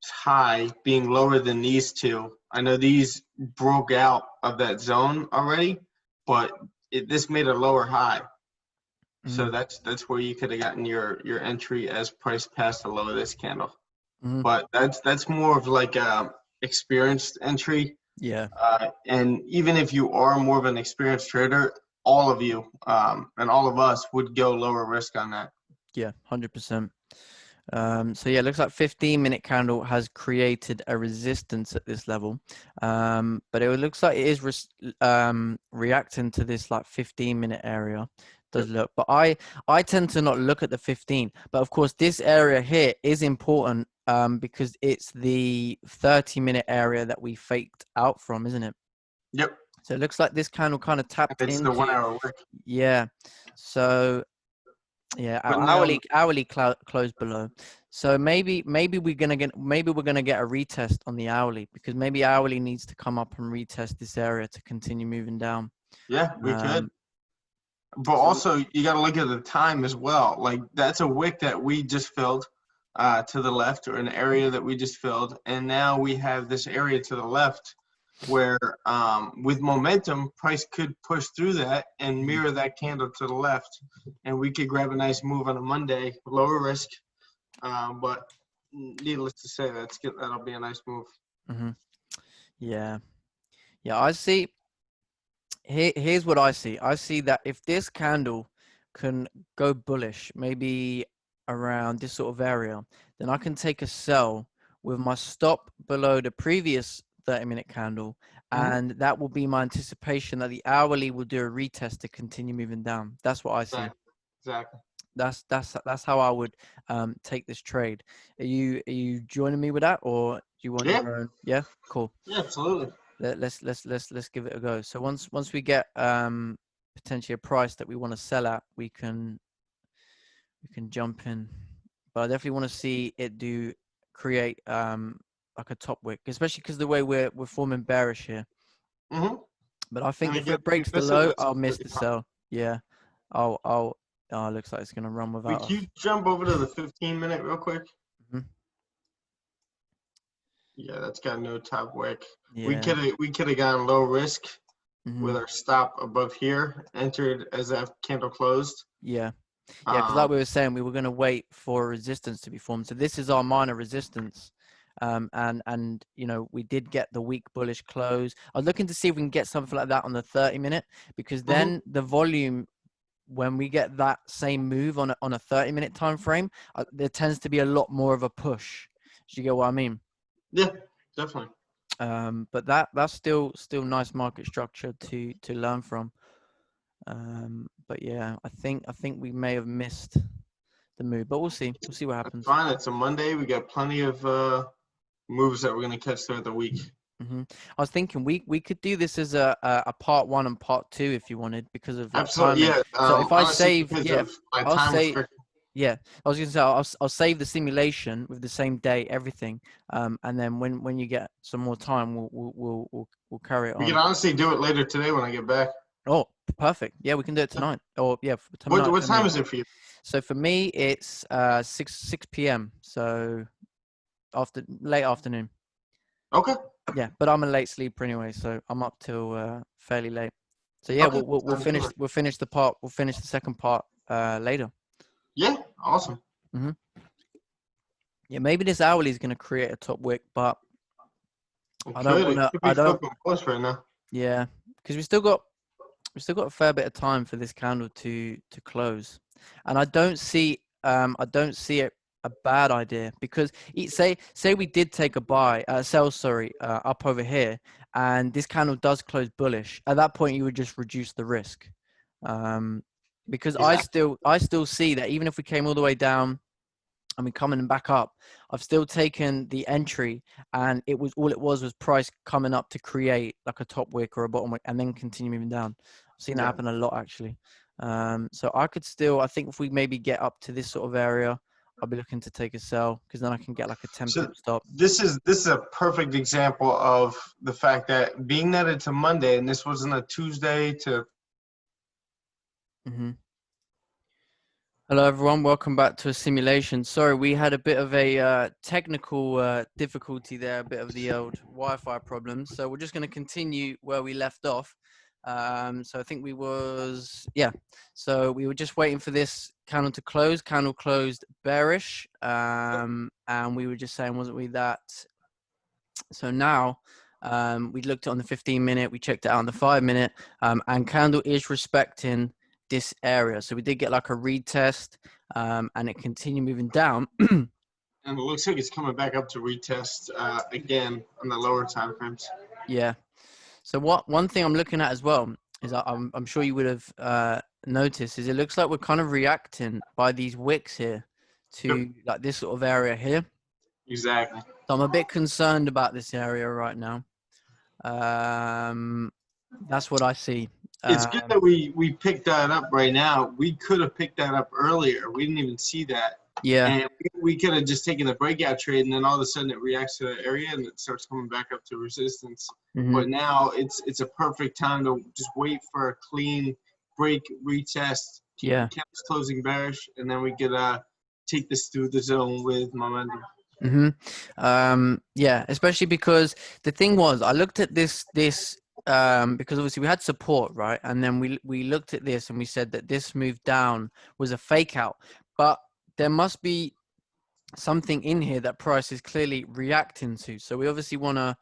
high being lower than these two. I know these broke out of that zone already, but this made a lower high. So that's where you could have gotten your entry as price passed the low of this candle. But that's more of like a experienced entry. Yeah. And even if you are more of an experienced trader, all of you and all of us would go lower risk on that. Yeah, 100%. So yeah, it looks like 15-minute candle has created a resistance at this level, but it looks like it is reacting to this like 15-minute area. Does look, but I tend to not look at the 15. But of course, this area here is important because it's the 30-minute area that we faked out from, isn't it? Yep. So it looks like this candle kind of tapped It's into. the 1 hour wick. Yeah. So yeah, But our now, hourly closed below. So maybe we're gonna get a retest on the hourly, because maybe hourly needs to come up and retest this area to continue moving down. yeah, we could. But also, you got to look at the time as well. Like, that's a wick that we just filled to the left, or an area that we just filled. And now we have this area to the left where, with momentum, price could push through that and mirror that candle to the left. And we could grab a nice move on a Monday, lower risk. But needless to say, that'll be a nice move. Yeah. Yeah, I see. Here's what I see. I see that if this candle can go bullish, maybe around this sort of area, then I can take a sell with my stop below the previous 30-minute candle, and that will be my anticipation that the hourly will do a retest to continue moving down. That's what I see. Exactly. That's how I would take this trade. Are you joining me with that, or do you want your own? Yeah, cool. Yeah, absolutely. Let's give it a go. So once we get potentially a price that we want to sell at, we can jump in. But I definitely want to see it create like a top wick, especially because the way we're forming bearish here. But I think if it breaks the low, I'll miss the sell. Yeah, oh, it looks like it's gonna run without us. Could you jump over to the 15-minute real quick? Yeah, that's got no top wick. Yeah. We could have gone low risk with our stop above here, entered as that candle closed. Yeah. Yeah, because like we were saying, we were going to wait for resistance to be formed. So this is our minor resistance. And you know, we did get the weak bullish close. I was looking to see if we can get something like that on the 30-minute, because then the volume, when we get that same move on a 30-minute time frame, there tends to be a lot more of a push. Do you get what I mean? Yeah, definitely. But that's still nice market structure to learn from. But yeah, I think we may have missed the move, but we'll see what happens. That's fine. It's a Monday. We got plenty of moves that we're gonna catch throughout the week. I was thinking we could do this as a part 1 and part 2 if you wanted, because of absolutely timing. Yeah. So if I save, I'll say. Yeah, I was gonna say I'll save the simulation with the same day, everything, and then when you get some more time, we'll carry it on. We can honestly do it later today when I get back. Oh, perfect. Yeah, we can do it tonight. Or yeah, tonight. What time is it for you? So for me, it's 6 p.m. So late afternoon. Okay. Yeah, but I'm a late sleeper anyway, so I'm up till fairly late. So yeah, okay. we'll finish the second part later. Yeah, awesome. Yeah, maybe this hourly is going to create a top wick, but I don't want to. I don't. Right now. Yeah, because we still got a fair bit of time for this candle to close, and I don't see it a bad idea, because say we did take a sell up over here, and this candle does close bullish. At that point, you would just reduce the risk, because exactly. I still see that even if we came all the way down, I mean, coming back up, I've still taken the entry, and it was price coming up to create like a top wick or a bottom wick and then continue moving down. I've seen that happen a lot, actually. So I think if we maybe get up to this sort of area, I'll be looking to take a sell, because then I can get like a 10-pip stop. This is a perfect example of the fact that, being that it's a Monday and this wasn't a Tuesday to. Hello, everyone. Welcome back to a simulation. Sorry, we had a bit of a technical difficulty there, a bit of the old Wi-Fi problems. So we're just going to continue where we left off. So I think so we were just waiting for this candle to close. Candle closed bearish. And we were just saying, wasn't we, that? So now we looked on the 15-minute, we checked it out on the 5-minute, and candle is respecting this area. So we did get like a retest, and it continued moving down. And it looks like it's coming back up to retest again on the lower time frames. Yeah. So one thing I'm looking at as well is I'm sure you would have noticed, is it looks like we're kind of reacting by these wicks here to like this sort of area here. Exactly. So I'm a bit concerned about this area right now. That's what I see. It's good that we picked that up right now. We could have picked that up earlier. We didn't even see that. Yeah. And we could have just taken the breakout trade, and then all of a sudden it reacts to the area and it starts coming back up to resistance. But now it's a perfect time to just wait for a clean break, retest. Yeah. Kept closing bearish, and then we could take this through the zone with momentum. Yeah, especially because the thing was, I looked at this because obviously we had support, right? And then we looked at this and we said that this move down was a fake out, but there must be something in here that price is clearly reacting to. So we obviously want to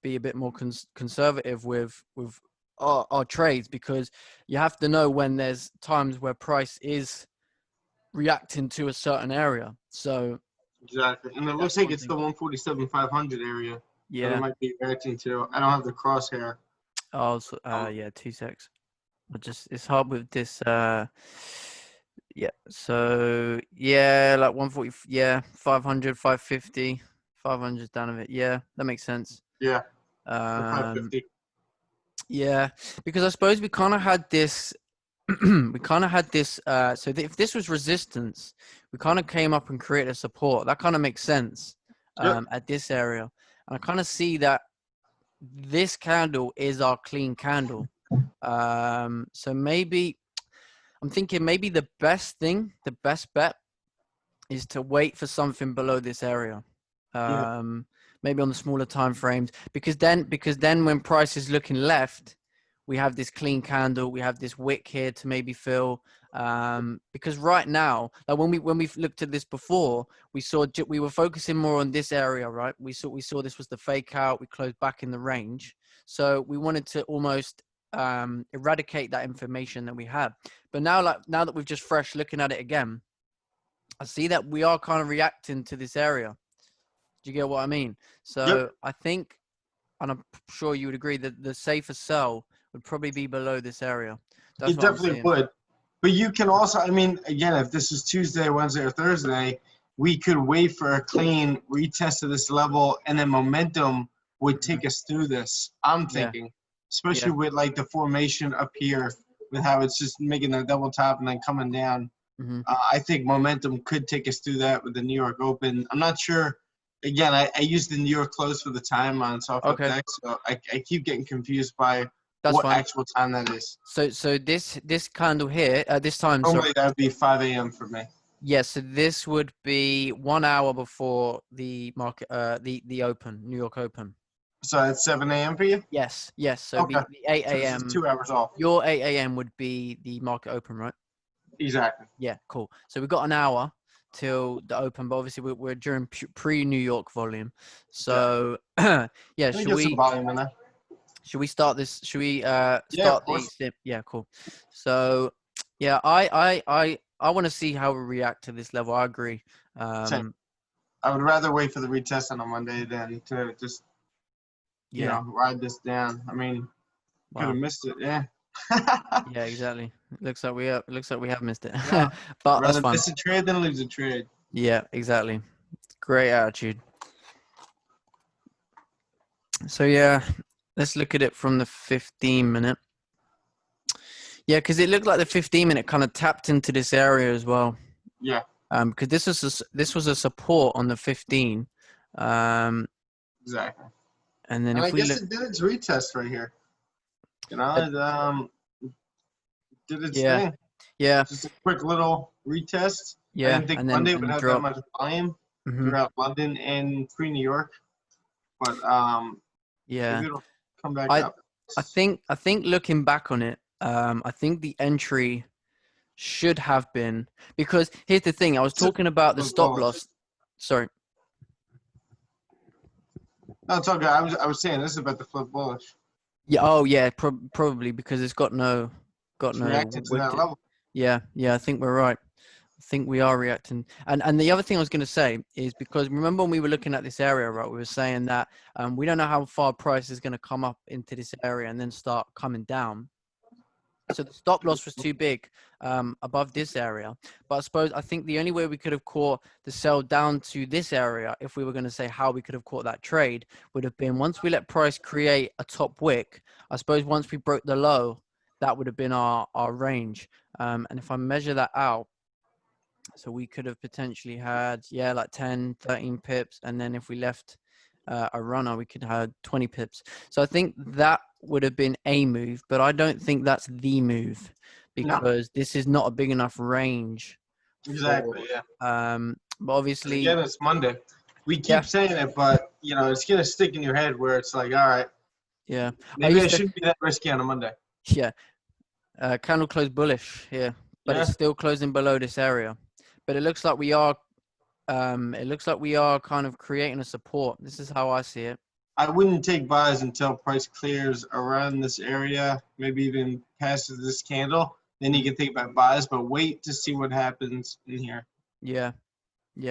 be a bit more conservative with our trades, because you have to know when there's times where price is reacting to a certain area. So exactly, and it looks like it's the 147,500 area. Yeah, that it might be reacting to. I don't have the crosshair. Oh, so, yeah, 2 secs. It's hard with this. Yeah. So yeah, like 140. Yeah, 500, 550, 500's down of it. Yeah, that makes sense. Yeah. 550. Yeah, because I suppose we kind of had this. We kind of had this. So if this was resistance, we kind of came up and created a support. That kind of makes sense. At this area, and I kind of see that this candle is our clean candle. So maybe I'm thinking maybe the best bet is to wait for something below this area. Maybe on the smaller time frames, because then when price is looking left, we have this clean candle, we have this wick here to maybe fill. Because right now, like when we looked at this before, we were focusing more on this area, right? We saw this was the fake out. We closed back in the range, so we wanted to almost eradicate that information that we had. But now that we've just fresh looking at it again, I see that we are kind of reacting to this area. Do you get what I mean? So I think, and I'm sure you would agree, that the safer sell would probably be below this area. It definitely would. But you can also, I mean, again, if this is Tuesday, Wednesday, or Thursday, we could wait for a clean retest of this level, and then momentum would take us through this. I'm thinking, especially with like the formation up here, with how it's just making a double top and then coming down. I think momentum could take us through that with the New York Open. I'm not sure. Again, I use the New York close for the time on SoftFX, so I keep getting confused by what actual time that is. So this candle here at this time. Normally that would be 5 a.m. for me. Yes, so this would be 1 hour before the market, the Open, New York Open. So it's 7 a.m. for you? Yes. So it'd be the 8 a.m. So 2 hours off. Your 8 a.m. would be the market open, right? Exactly. Yeah, cool. So we've got an hour till the Open, but obviously we're during pre-New York volume. So yeah, should we? Should we start this? Should we start the? Yeah, cool. So yeah, I want to see how we react to this level. I agree. Same. I would rather wait for the retest on a Monday than to just ride this down. I mean, could have missed it. Yeah. Yeah, exactly. Looks like we have missed it. Yeah. But that's fine. Miss a trade than lose a trade. Yeah, exactly. Great attitude. So yeah, let's look at it from the 15-minute. Yeah, because it looked like the 15-minute kind of tapped into this area as well. Yeah. Because this was a support on the 15. Exactly. And then if I we guess it did its retest right here. You know, did its thing. Yeah. Just a quick little retest. Yeah. I didn't think Monday would have that much volume throughout London and pre-New York. But yeah, maybe it'll come back up. I think looking back on it, I think the entry should have been, because here's the thing, I was talking about the stop loss. Sorry. No, it's all good. I was saying this is about the flip bullish. Yeah. Oh yeah. Probably because it's got no. Reacting to that level. Yeah. I think we're right. I think we are reacting. And the other thing I was going to say is, because remember when we were looking at this area, right? We were saying that we don't know how far price is going to come up into this area and then start coming down. So the stop loss was too big above this area. But I think the only way we could have caught the sell down to this area, if we were going to say how we could have caught that trade, would have been once we let price create a top wick. I suppose once we broke the low, that would have been our range. And if I measure that out, so we could have potentially had, yeah, like 10, 13 pips. And then if we left a runner, we could have 20 pips. So I think that would have been a move, but I don't think that's the move because this is not a big enough range. Exactly, yeah. But obviously, again, it's Monday. We keep saying it, but you know, it's gonna stick in your head where it's like, all right, yeah, maybe I shouldn't be that risky on a Monday. Yeah, candle closed bullish here, but it's still closing below this area. But it looks like we are. It looks like we are kind of creating a support. This is how I see it. I wouldn't take buys until price clears around this area, maybe even passes this candle. Then you can think about buys, but wait to see what happens in here. Yeah,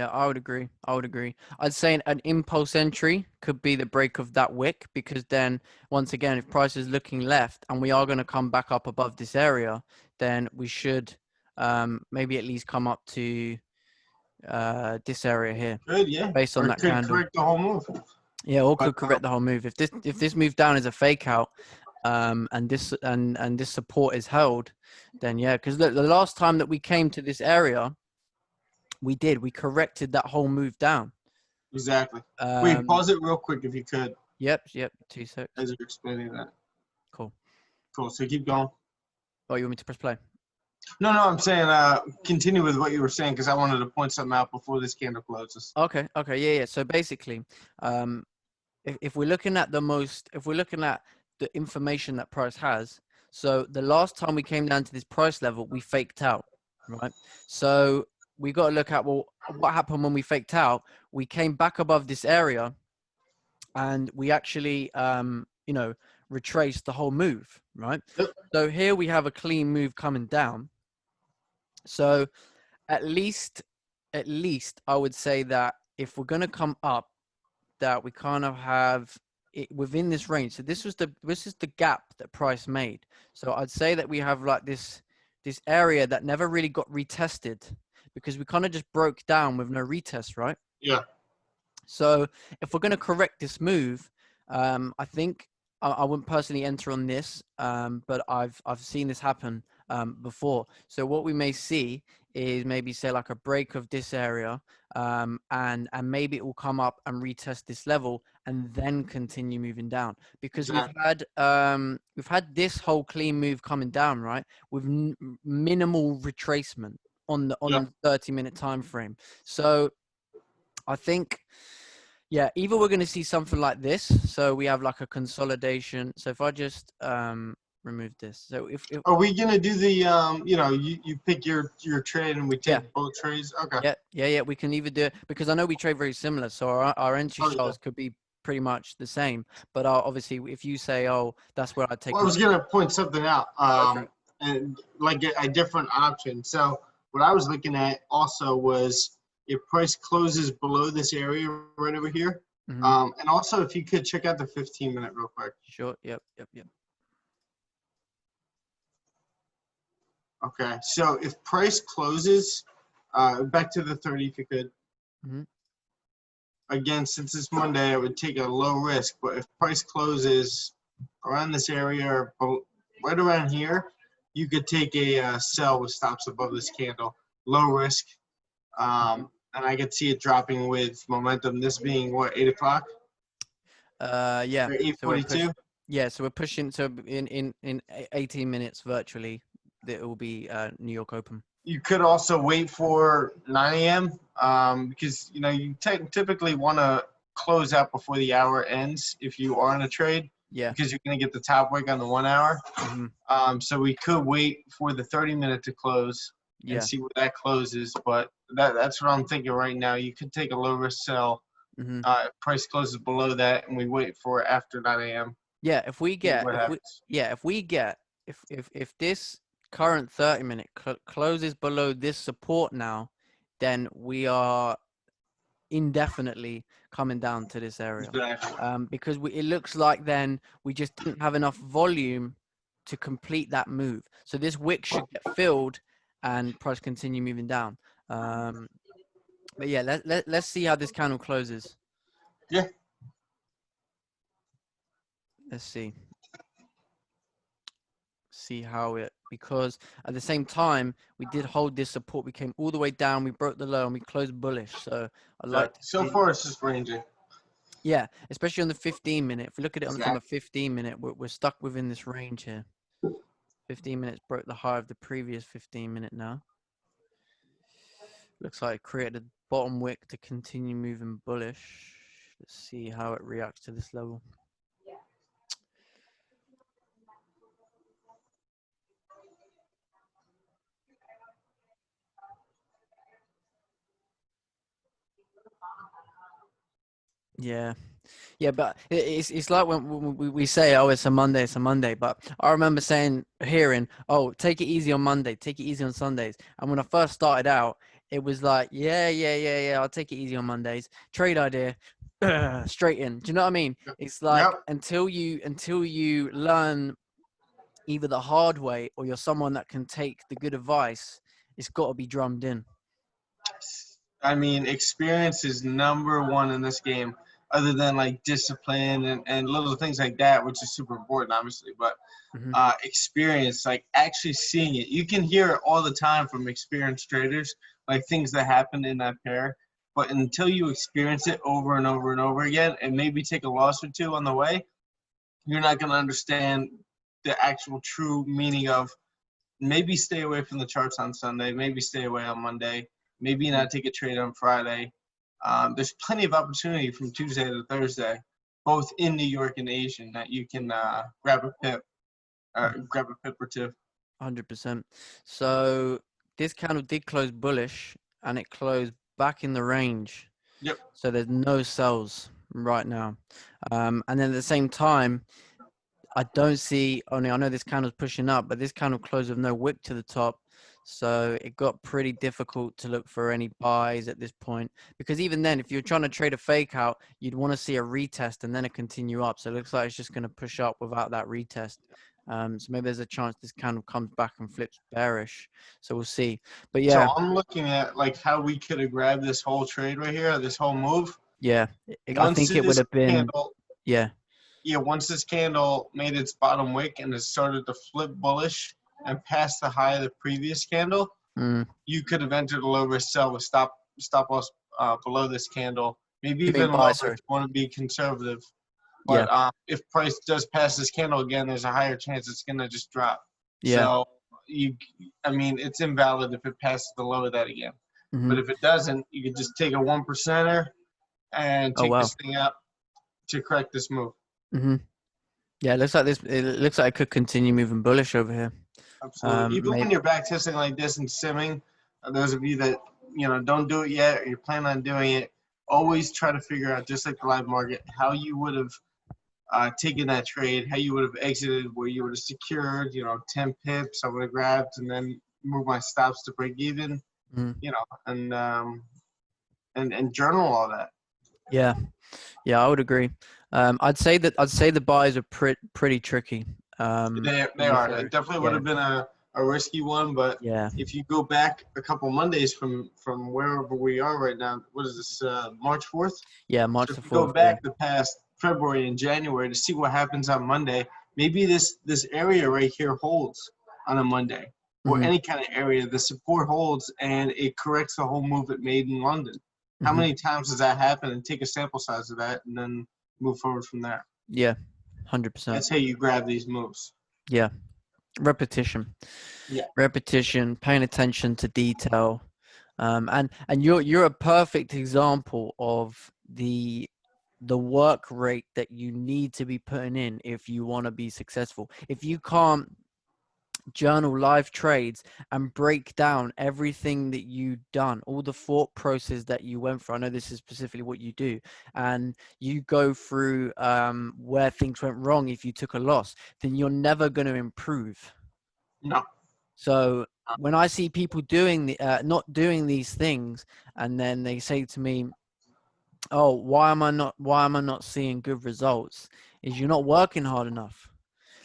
I would agree. I'd say an impulse entry could be the break of that wick, because then once again, if price is looking left and we are going to come back up above this area, then we should maybe at least come up to this area here. Good, yeah. Based on that candle. Correct the whole move. Yeah, or could correct the whole move. If this move down is a fake out, and this support is held, then yeah, because the last time that we came to this area, we corrected that whole move down. Exactly. Wait, pause it real quick if you could. Yep. 2 seconds. As you're explaining that. Cool. So keep going. Oh, you want me to press play? No, I'm saying continue with what you were saying because I wanted to point something out before this candle closes. Okay, yeah. So basically, if we're looking at the information that price has, so the last time we came down to this price level, we faked out, right? So we got to look at, well, what happened when we faked out? We came back above this area, and we actually, retraced the whole move, right? Yep. So here we have a clean move coming down. So at least I would say that if we're going to come up, that we kind of have it within this range. So this is the gap that price made. So I'd say that we have like this area that never really got retested because we kind of just broke down with no retest, right? Yeah. So if we're going to correct this move, I think I wouldn't personally enter on this, but I've seen this happen before. So what we may see is maybe say like a break of this area, and maybe it will come up and retest this level and then continue moving down, because we've had this whole clean move coming down, right, with minimal retracement on the 30-minute time frame. So I think, yeah, either we're going to see something like this. So we have like a consolidation. So if I just remove this. So if are we going to do the, you pick your trade and we take both trades? Okay. Yeah. We can either do it because I know we trade very similar. So our entry styles could be pretty much the same. But obviously, if you say, oh, that's where I take. Well, I was going to point something out and like a different option. So what I was looking at also was if price closes below this area right over here. Mm-hmm. And also if you could check out the 15-minute real quick. Sure. Yep. Okay. So if price closes, back to the 30 if you could. Mm-hmm. Again, since it's Monday, I would take a low risk. But if price closes around this area or right around here, you could take a sell with stops above this candle. Low risk. And I could see it dropping with momentum. This being what, 8 o'clock? Yeah. 8:42. So we're pushing. So in 18 minutes virtually, it will be New York Open. You could also wait for 9 a.m. Because you typically want to close out before the hour ends if you are in a trade. Yeah. Because you're going to get the top wick on the 1 hour. Mm-hmm. So we could wait for the 30-minute to close. And see where that closes, but that's what I'm thinking right now. You could take a low risk sell. Mm-hmm. Price closes below that, and we wait for after 9 a.m. Yeah, if this current 30-minute closes below this support now, then we are indefinitely coming down to this area. Exactly. Because it looks like then we just didn't have enough volume to complete that move. So this wick should get filled and price continue moving down. But yeah, let's see how this candle closes. Yeah. Let's see how it, because at the same time we did hold this support. We came all the way down, we broke the low, and we closed bullish. So I like to so see, far it's just ranging. yeah, especially on the 15 minute. If we look at it Exactly. from a 15 minute, we're stuck within this range here. 15 minutes broke the high of the previous 15 minute now. Looks like it created a bottom wick to continue moving bullish. Let's see how it reacts to this level. Yeah, but it's like when we say, oh, it's a Monday. But I remember hearing, oh, take it easy on Monday, take it easy on Sundays. And when I first started out, it was like, yeah, I'll take it easy on Mondays. Trade idea, straight in. Do you know what I mean? It's like until you learn either the hard way or you're someone that can take the good advice, it's got to be drummed in. I mean, experience is #1 in this game, other than like discipline and little things like that, which is super important, obviously. But experience, like actually seeing it, you can hear it all the time from experienced traders, like things that happen in that pair. But until you experience it over and over and over again, and maybe take a loss or two on the way, you're not going to understand the actual true meaning of maybe stay away from the charts on Sunday, maybe stay away on Monday. Maybe not take a trade on Friday. There's plenty of opportunity from Tuesday to Thursday, both in New York and Asian, that you can grab a pip or two. 100%. So this candle did close bullish, and it closed back in the range. Yep. So there's no sells right now. And then at the same time, I don't see, I know this candle's pushing up, but this candle closed with no wick to the top. So it got pretty difficult to look for any buys at this point, because even then, if you're trying to trade a fake out, you'd want to see a retest and then a continue up. So it looks like it's just going to push up without that retest. So maybe there's a chance this candle comes back and flips bearish. So we'll see. But yeah. So I'm looking at like how we could have grabbed this whole trade right here, this whole move. Yeah. I think it would have been. Yeah. Yeah, once this candle made its bottom wick and it started to flip bullish and past the high of the previous candle, you could have entered a low risk sell with stop loss below this candle. Maybe even lower if you want to be conservative. But if price does pass this candle again, there's a higher chance it's going to just drop. Yeah. So I mean, it's invalid if it passes the low of that again. But if it doesn't, you could just take a 1%er and take this thing up to correct this move. Yeah, it looks like it could continue moving bullish over here. Absolutely. Even when you're back testing like this and simming, those of you that don't do it yet or you plan on doing it, always try to figure out, just like the live market, how you would have taken that trade, how you would have exited, where you would have secured 10 pips. I would have grabbed and then moved my stops to break even, and journal all that. Yeah, I would agree. I'd say the buys are pretty tricky. They are. It definitely would have been a risky one, but if you go back a couple Mondays from wherever we are right now, what is this, March 4th? Yeah, March the 4th. Go back the past February and January to see what happens on Monday. Maybe this area right here holds on a Monday, or any kind of area. The support holds and it corrects the whole move it made in London. How many times does that happen? And take a sample size of that and then move forward from there. Yeah, 100%. That's how you grab these moves. Yeah, repetition. Yeah, repetition, paying attention to detail, and you're a perfect example of the work rate that you need to be putting in if you want to be successful. If you can't journal live trades and break down everything that you've done, all the thought process that you went through, I know this is specifically what you do, and you go through where things went wrong if you took a loss, then you're never going to improve. No. So when I see people doing not doing these things, and then they say to me, oh, why am I not seeing good results, is you're not working hard enough.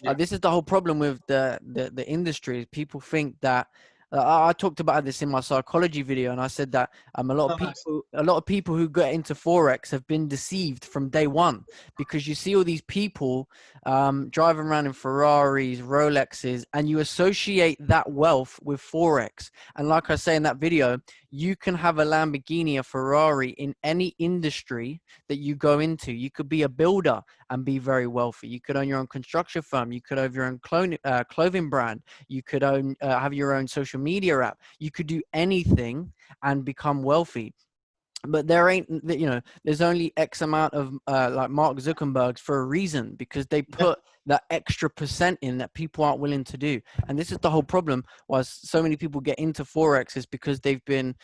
Like, this is the whole problem with the industry. People think that I talked about this in my psychology video, and I said that a lot of people who get into forex have been deceived from day one, because you see all these people driving around in Ferraris, Rolexes, and you associate that wealth with forex. And like I say in that video, you can have a Lamborghini, a Ferrari in any industry that you go into. You could be a builder and be very wealthy. You could own your own construction firm. You could own your own clothing brand. You could own have your own social media app. You could do anything and become wealthy. But there ain't, there's only X amount of like Mark Zuckerberg's for a reason, because they put that extra % in that people aren't willing to do. And this is the whole problem why so many people get into forex, is because they've been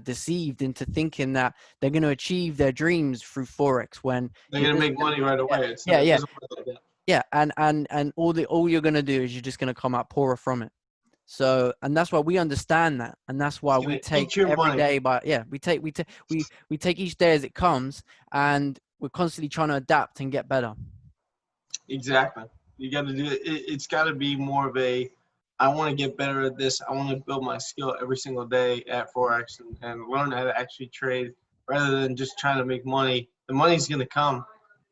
deceived into thinking that they're going to achieve their dreams through forex, when they're going to make money right away. Yeah, and all you're going to do is you're just going to come out poorer from it. So, and that's why we understand that, and that's why we take every day we take each day as it comes, and we're constantly trying to adapt and get better. Exactly. You got to do it. It's got to be more of a, I want to get better at this. I want to build my skill every single day at forex and learn how to actually trade, rather than just trying to make money. The money's going to come.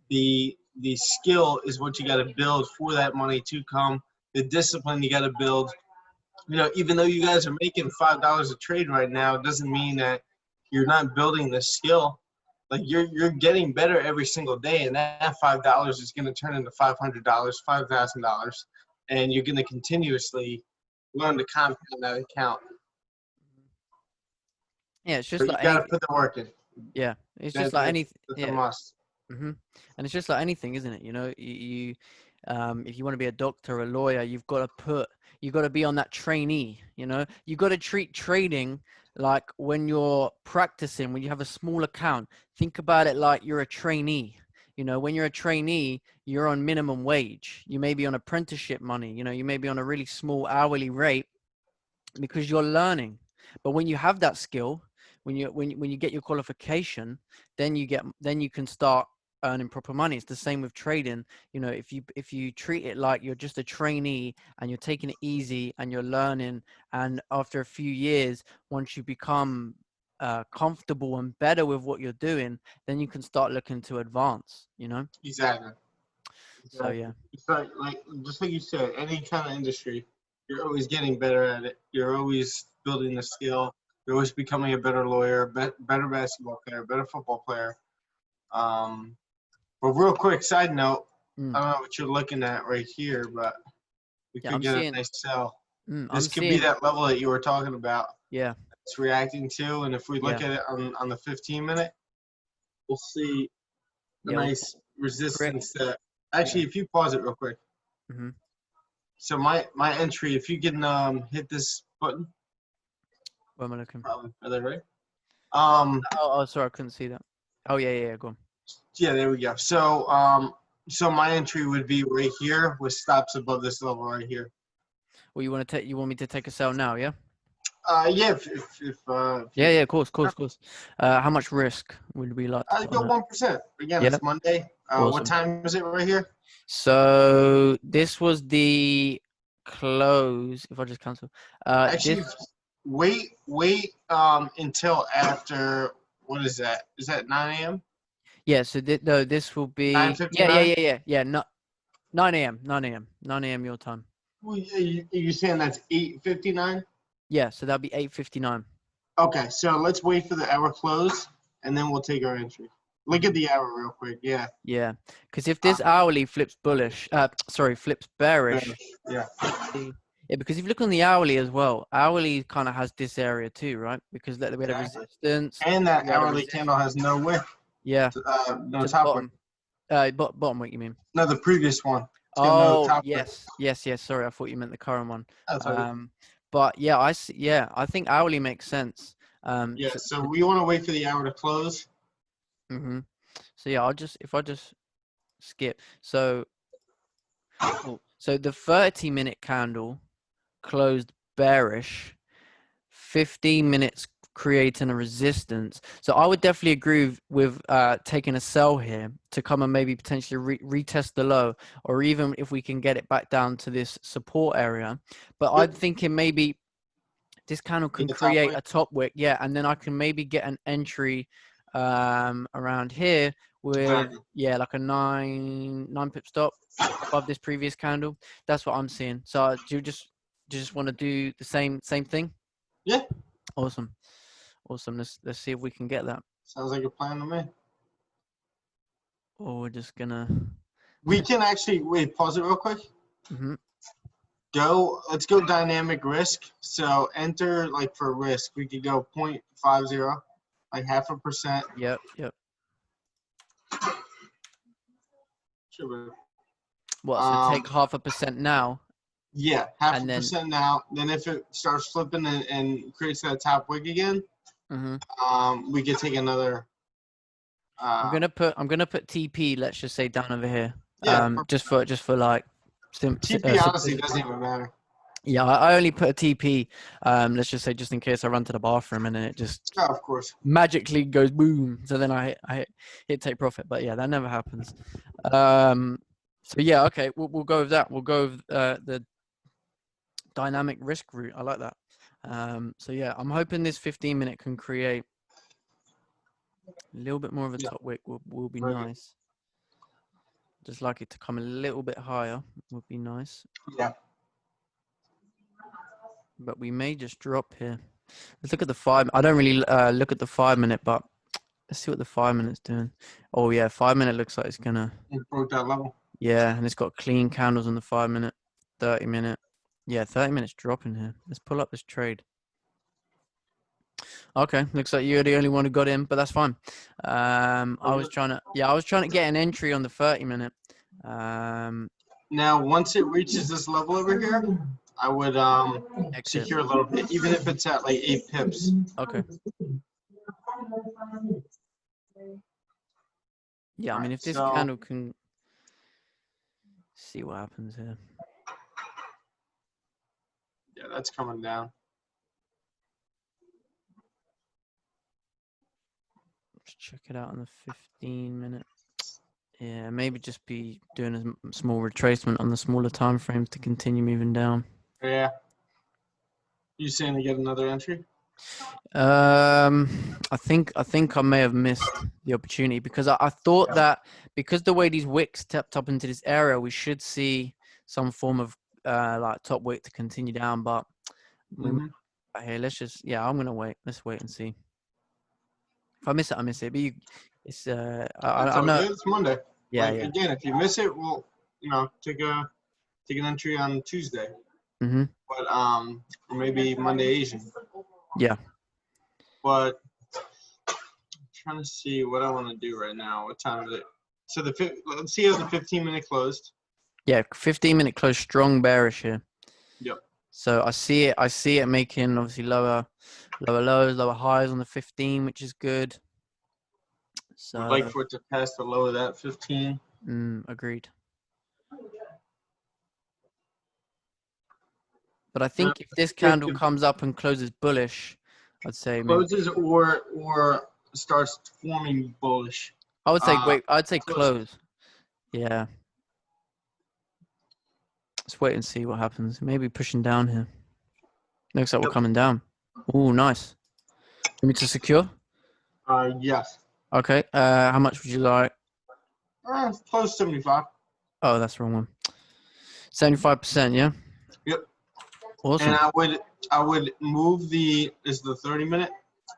The skill is what you got to build for that money to come. The discipline you got to build. Even though you guys are making $5 a trade right now, it doesn't mean that you're not building the skill. Like, you're getting better every single day, and that $5 is going to turn into $500, $5,000, and you're going to continuously learn to compound that account. Yeah, it's just like, you got to put the work in. Yeah, it's just like anything. That's a must. And it's just like anything, isn't it? You if you want to be a doctor, a lawyer, you've got to be on that trainee. You got to treat trading like when you're practicing, when you have a small account. Think about it like you're a trainee. When you're a trainee, you're on minimum wage. You may be on apprenticeship money. You may be on a really small hourly rate, because you're learning. But when you have that skill, when you get your qualification, then you can start earning proper money. It's the same with trading. If you treat it like you're just a trainee and you're taking it easy and you're learning, and after a few years, once you become comfortable and better with what you're doing, then you can start looking to advance. Exactly. So yeah, it's like just like you said, any kind of industry, you're always getting better at it. You're always building the skill. You're always becoming a better lawyer, better basketball player, better football player. But real quick side note, I don't know what you're looking at right here, but we could get a nice sell. This could be that level that you were talking about. Yeah. It's reacting to, and if we look at it on the 15-minute, we'll see a nice resistance that. Actually, if you pause it real quick. So my entry, if you can hit this button. Where am I looking? Are they right? Oh, sorry, I couldn't see that. Oh yeah, go on. Yeah, there we go. So so my entry would be right here with stops above this level right here. Well, you want me to take a sell now, yeah? Yeah, yeah, of course. How much risk would we like? I go 1%. Again, it's Monday. Awesome. What time is it right here? So this was the close. If I just cancel. Actually, wait until after. What is that? Is that 9 a.m.? Yeah. So no, this will be. 9:59? Yeah. No, 9 a.m. 9 a.m. your time. Well, you're saying that's 8:59? Yeah. So that'll be 8:59. Okay. So let's wait for the hour close, and then we'll take our entry. Look at the hour real quick. Yeah. Yeah. Because if this hourly flips flips bearish. Yeah. Yeah, because if you look on the hourly as well, hourly kind of has this area too, right? Because we had a resistance. And that hourly candle has no wick. Yeah. No top wick. Bottom wick, you mean? No, the previous one. Oh, yes. Sorry, I thought you meant the current one. But yeah, I see. Yeah, I think hourly makes sense. So we want to wait for the hour to close. So yeah, if I just skip. So the 30-minute candle closed bearish. 15 minutes creating a resistance. So I would definitely agree with taking a sell here to come and maybe potentially retest the low, or even if we can get it back down to this support area. But I'm thinking maybe this candle can create a top wick, yeah, and then I can maybe get an entry around here with like a nine pip stop above this previous candle. That's what I'm seeing. So do you just want to do the same thing? Yeah. Awesome. Let's see if we can get that. Sounds like a plan to me. Or we're just gonna. We can actually wait. Pause it real quick. Mm-hmm. Let's go dynamic risk. So enter, like, for risk, we could go 0.50, like 0.5%. Yep. Sure. What? So take 0.5% now. Yeah, 0.5% now. Then if it starts flipping and creates that top wick again, we could take another. I'm gonna put TP. Let's just say down over here. Yeah. Just for like. TP honestly doesn't even matter. Yeah, I only put a TP. Let's just say just in case I run to the bathroom and then it just of course magically goes boom. So then I hit take profit. But yeah, that never happens. So yeah, okay, we'll go with that. We'll go with the dynamic risk route. I like that. So yeah, I'm hoping this 15-minute can create a little bit more of a top wick. Will be nice. Just like it to come a little bit higher would be nice. Yeah. But we may just drop here. Let's look at the 5. I don't really look at the 5-minute, but let's see what the 5-minute's doing. Oh yeah, 5-minute looks like it's gonna. It broke that level. Yeah, and it's got clean candles on the 5-minute, 30-minute. Yeah, 30 minutes dropping here. Let's pull up this trade. Okay, looks like you're the only one who got in, but that's fine. I was trying to get an entry on the 30-minute. Now, once it reaches this level over here, I would secure a little bit, even if it's at like 8 pips. Okay. Yeah, I mean, if this candle can see what happens here. Yeah, that's coming down. Let's check it out on the 15-minute. Yeah, maybe just be doing a small retracement on the smaller time frames to continue moving down. Yeah. You saying to get another entry? I think I may have missed the opportunity because I thought that because the way these wicks tapped up into this area, we should see some form of like top wick to continue down. But here, let's just I'm gonna wait. Let's wait and see. If I miss it, I miss it. But it's I know it's Monday. Yeah, like, again, if you miss it, we'll take an entry on Tuesday. But or maybe Monday Asian. Yeah. But I'm trying to see what I want to do right now. What time is it? So let's see how the 15-minute closed. Yeah, 15-minute close, strong bearish here. Yep. So I see it making obviously lower lows, lower highs on the 15, which is good. So I'd like for it to pass the low of that 15. Agreed. But I think if this candle comes up and closes bullish, I'd say closes or starts forming bullish. I would say I'd say close. Yeah. Let's wait and see what happens. Maybe pushing down here. Looks like we're coming down. Oh, nice. Want me to secure? Yes. Okay. How much would you like? Close 75. Oh, that's the wrong one. 75%, yeah? Yep. Awesome. And I would move the 30-minute,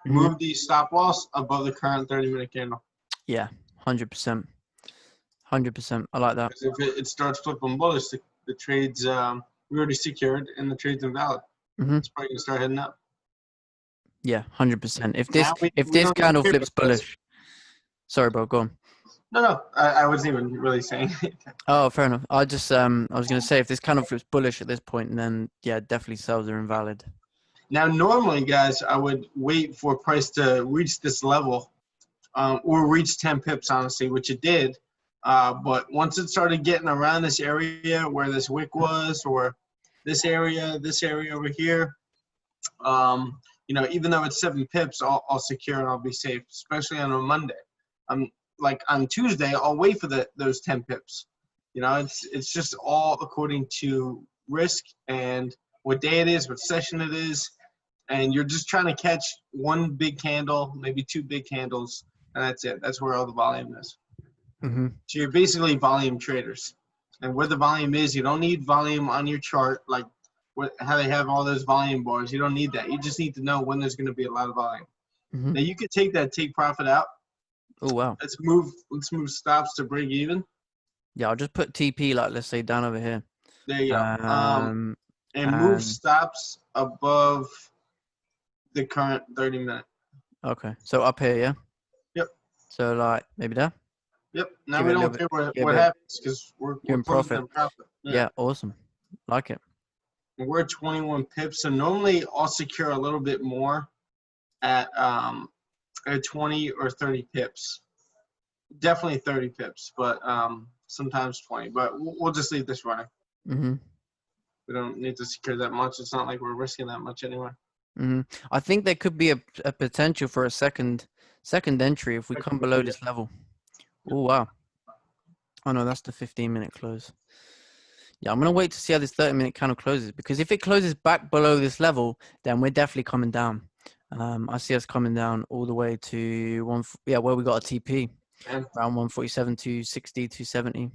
move the stop loss above the current 30-minute candle. Yeah, 100%. 100%. I like that. Because if it starts flipping bullish, the trade's we already secured and the trade's invalid. It's probably gonna start heading up. Yeah, 100%. If this candle flips bullish. Sorry, bro, go on. No, I wasn't even really saying it. Oh, fair enough. I was gonna say if this candle flips bullish at this point, then yeah, definitely sells are invalid. Now, normally, guys, I would wait for price to reach this level, or reach 10 pips, honestly, which it did. But once it started getting around this area where this wick was, or this area over here, you know, even though it's 7 pips, I'll secure and I'll be safe, especially on a Monday. Like on Tuesday, I'll wait for those 10 pips. You know, it's just all according to risk and what day it is, what session it is, and you're just trying to catch one big candle, maybe 2 big candles, and that's it. That's where all the volume is. Mm-hmm. So you're basically volume traders. And where the volume is, you don't need volume on your chart, like how they have all those volume bars. You don't need that. You just need to know when there's going to be a lot of volume. Mm-hmm. Now you could take profit out. Oh, wow. Let's move stops to break even. Yeah, I'll just put TP, like, let's say down over here. There you go. And move stops above the current 30-minute. Okay, so up here, yeah? Yep. So, like, maybe there? Yep. Now we don't care what happens because we're in profit. profit. Yeah, awesome. Like it. We're at 21 pips, so normally I'll secure a little bit more at 20 or 30 pips. Definitely 30 pips, but sometimes 20. But we'll just leave this running. Mm-hmm. We don't need to secure that much. It's not like we're risking that much anyway. Mm-hmm. I think there could be a potential for a second entry if we come below this level. Oh, wow. Oh, no, that's the 15-minute close. Yeah, I'm going to wait to see how this 30-minute candle closes, because if it closes back below this level, then we're definitely coming down. I see us coming down all the way to where we got a TP, around 147, 260, 270.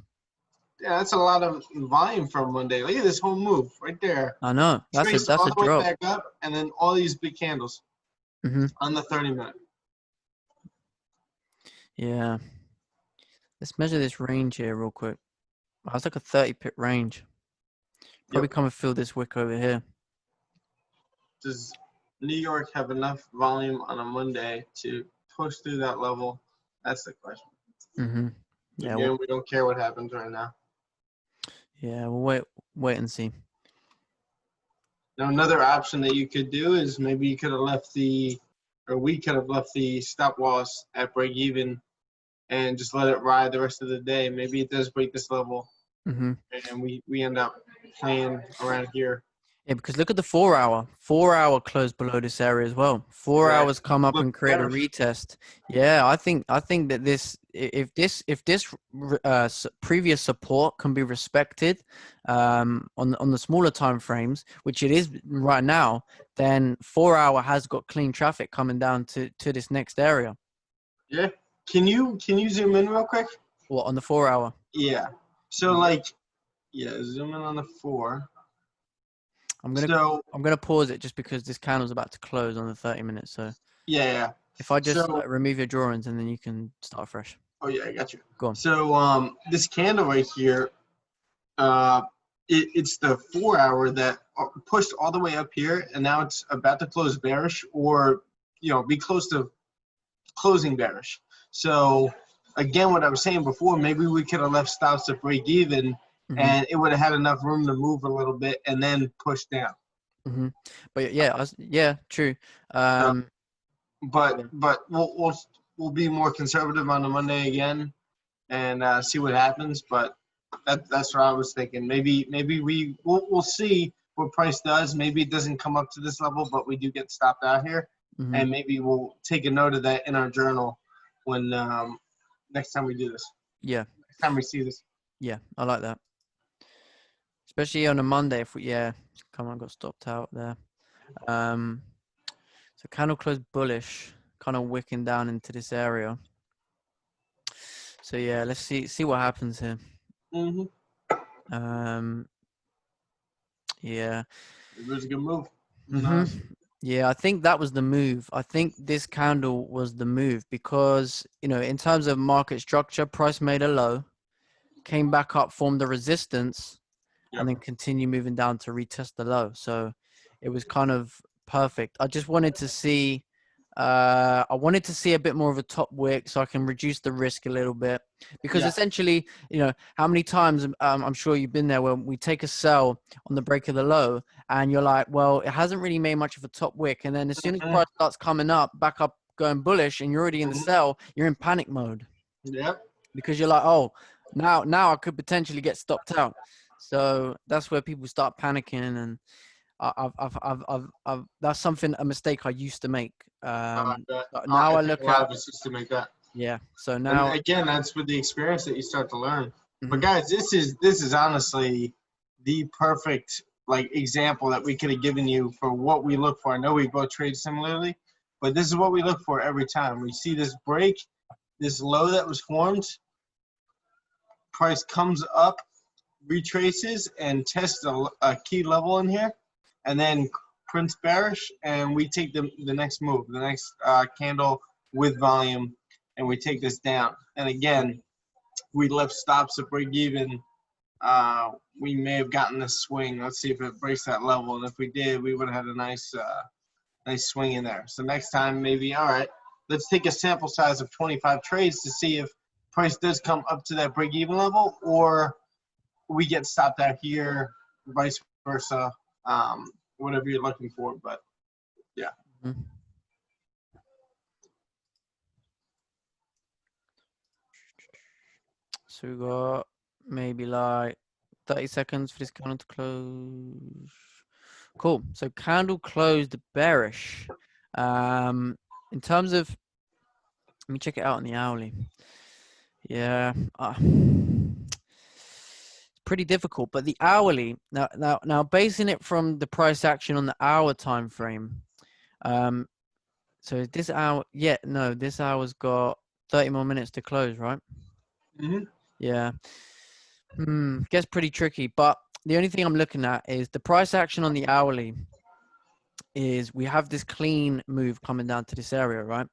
Yeah, that's a lot of volume for Monday. Look at this whole move right there. I know. That's a all the way drop. back up, and then all these big candles on the 30-minute. Yeah. Let's measure this range here real quick. Oh, it's like a 30-pip range. Probably come and fill this wick over here. Does New York have enough volume on a Monday to push through that level? That's the question. Mm-hmm. Yeah. Again, we don't care what happens right now. Yeah, we'll wait and see. Now, another option that you could do is maybe you could have left we could have left the stop loss at break even and just let it ride the rest of the day. Maybe it does break this level, and we end up playing around here. Yeah, because look at the 4-hour. 4-hour closed below this area as well. 4 hours come up and create a retest. Yeah, I think that if this previous support can be respected on the smaller time frames, which it is right now, then 4-hour has got clean traffic coming down to this next area. Yeah. Can you zoom in real quick? What, on the 4-hour? Yeah. So zoom in on the 4. I'm gonna pause it just because this candle's about to close on the 30 minutes. So yeah. If I just remove your drawings and then you can start fresh. Oh yeah, I got you. Go on. So this candle right here, it's the 4-hour that pushed all the way up here, and now it's about to close bearish, or be close to closing bearish. So again, what I was saying before, maybe we could have left stops to break even. And it would have had enough room to move a little bit and then push down. But yeah, true. But we'll be more conservative on the Monday again and see what happens. But that's what I was thinking. Maybe we'll see what price does. Maybe it doesn't come up to this level, but we do get stopped out here, and maybe we'll take a note of that in our journal when next time we do this. Yeah. Next time we see this. Yeah, I like that. Especially on a Monday, come on, got stopped out there. So candle closed bullish, kind of wicking down into this area. So yeah, let's see what happens here. Yeah. It was a good move. Yeah, I think that was the move. I think this candle was the move because, in terms of market structure, price made a low, came back up, formed a resistance, and then continue moving down to retest the low. So it was kind of perfect. I just wanted to see, a bit more of a top wick so I can reduce the risk a little bit. Because essentially, how many times, I'm sure you've been there, when we take a sell on the break of the low and you're like, well, it hasn't really made much of a top wick. And then as soon as price starts coming up, back up, going bullish, and you're already in the sell, you're in panic mode. Yep. Because you're like, oh, now I could potentially get stopped out. So that's where people start panicking. And that's a mistake I used to make. Now I I think look a lot at, of us used to make that. yeah. So And now, again, that's with the experience that you start to learn. But mhm. guys, this is honestly the perfect like example that we could have given you for what we look for. I know we both trade similarly, but this is what we look for every time. We see this break, this low that was formed, price comes up, retraces, and tests a key level in here, and then prints bearish, and we take the next move, the next candle with volume, and we take this down. And again, we left stops at break even. We may have gotten this swing. Let's see if it breaks that level, and if we did, we would have had a nice swing in there. So next time, maybe, all right, let's take a sample size of 25 trades to see if price does come up to that break even level, or we get stopped out here, vice versa, whatever you're looking for. But yeah. Mm-hmm. So we got maybe like 30 seconds for this candle to close. Cool. So candle closed bearish. In terms of, let me check it out on the hourly. Yeah. It's pretty difficult, but the hourly, now basing it from the price action on the hour time frame. So this hour, yeah, no, this hour's got 30 more minutes to close, right? Mm-hmm. Yeah. Gets pretty tricky, but the only thing I'm looking at is the price action on the hourly is we have this clean move coming down to this area, right?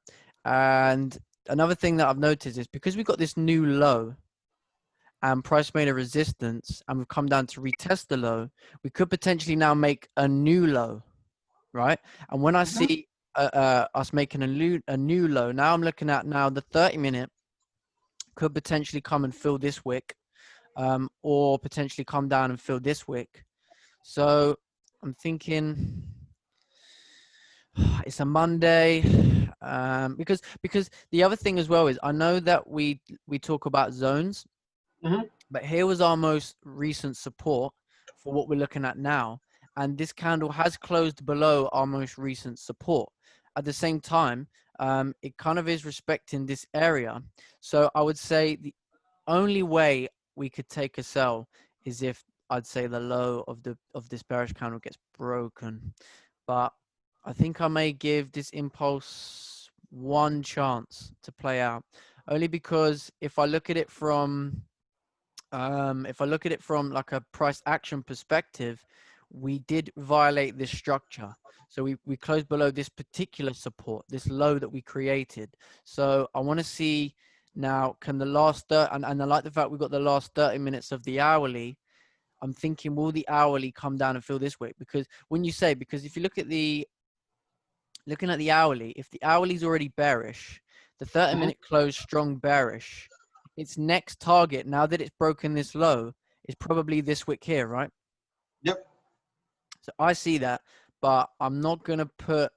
And another thing that I've noticed is because we've got this new low and price made a resistance and we've come down to retest the low, we could potentially now make a new low, right? And when I see us making a new low, now I'm looking at now the 30-minute could potentially come and fill this wick, or potentially come down and fill this wick. So I'm thinking it's a Monday, because the other thing as well is I know that we talk about zones, but here was our most recent support for what we're looking at now, and this candle has closed below our most recent support. At the same time, it kind of is respecting this area. So I would say the only way we could take a sell is if I'd say the low of this bearish candle gets broken. But I think I may give this impulse one chance to play out, only because if I look at it from like a price action perspective, we did violate this structure. So we closed below this particular support, this low that we created. So I want to see now, can the last and I like the fact we've got the last 30 minutes of the hourly. I'm thinking, will the hourly come down and fill this way? Because when you say, because if you look at looking at the hourly, if the hourly is already bearish, the 30-minute close strong bearish, its next target, now that it's broken this low, is probably this wick here, right? Yep. So I see that, but I'm not going to put,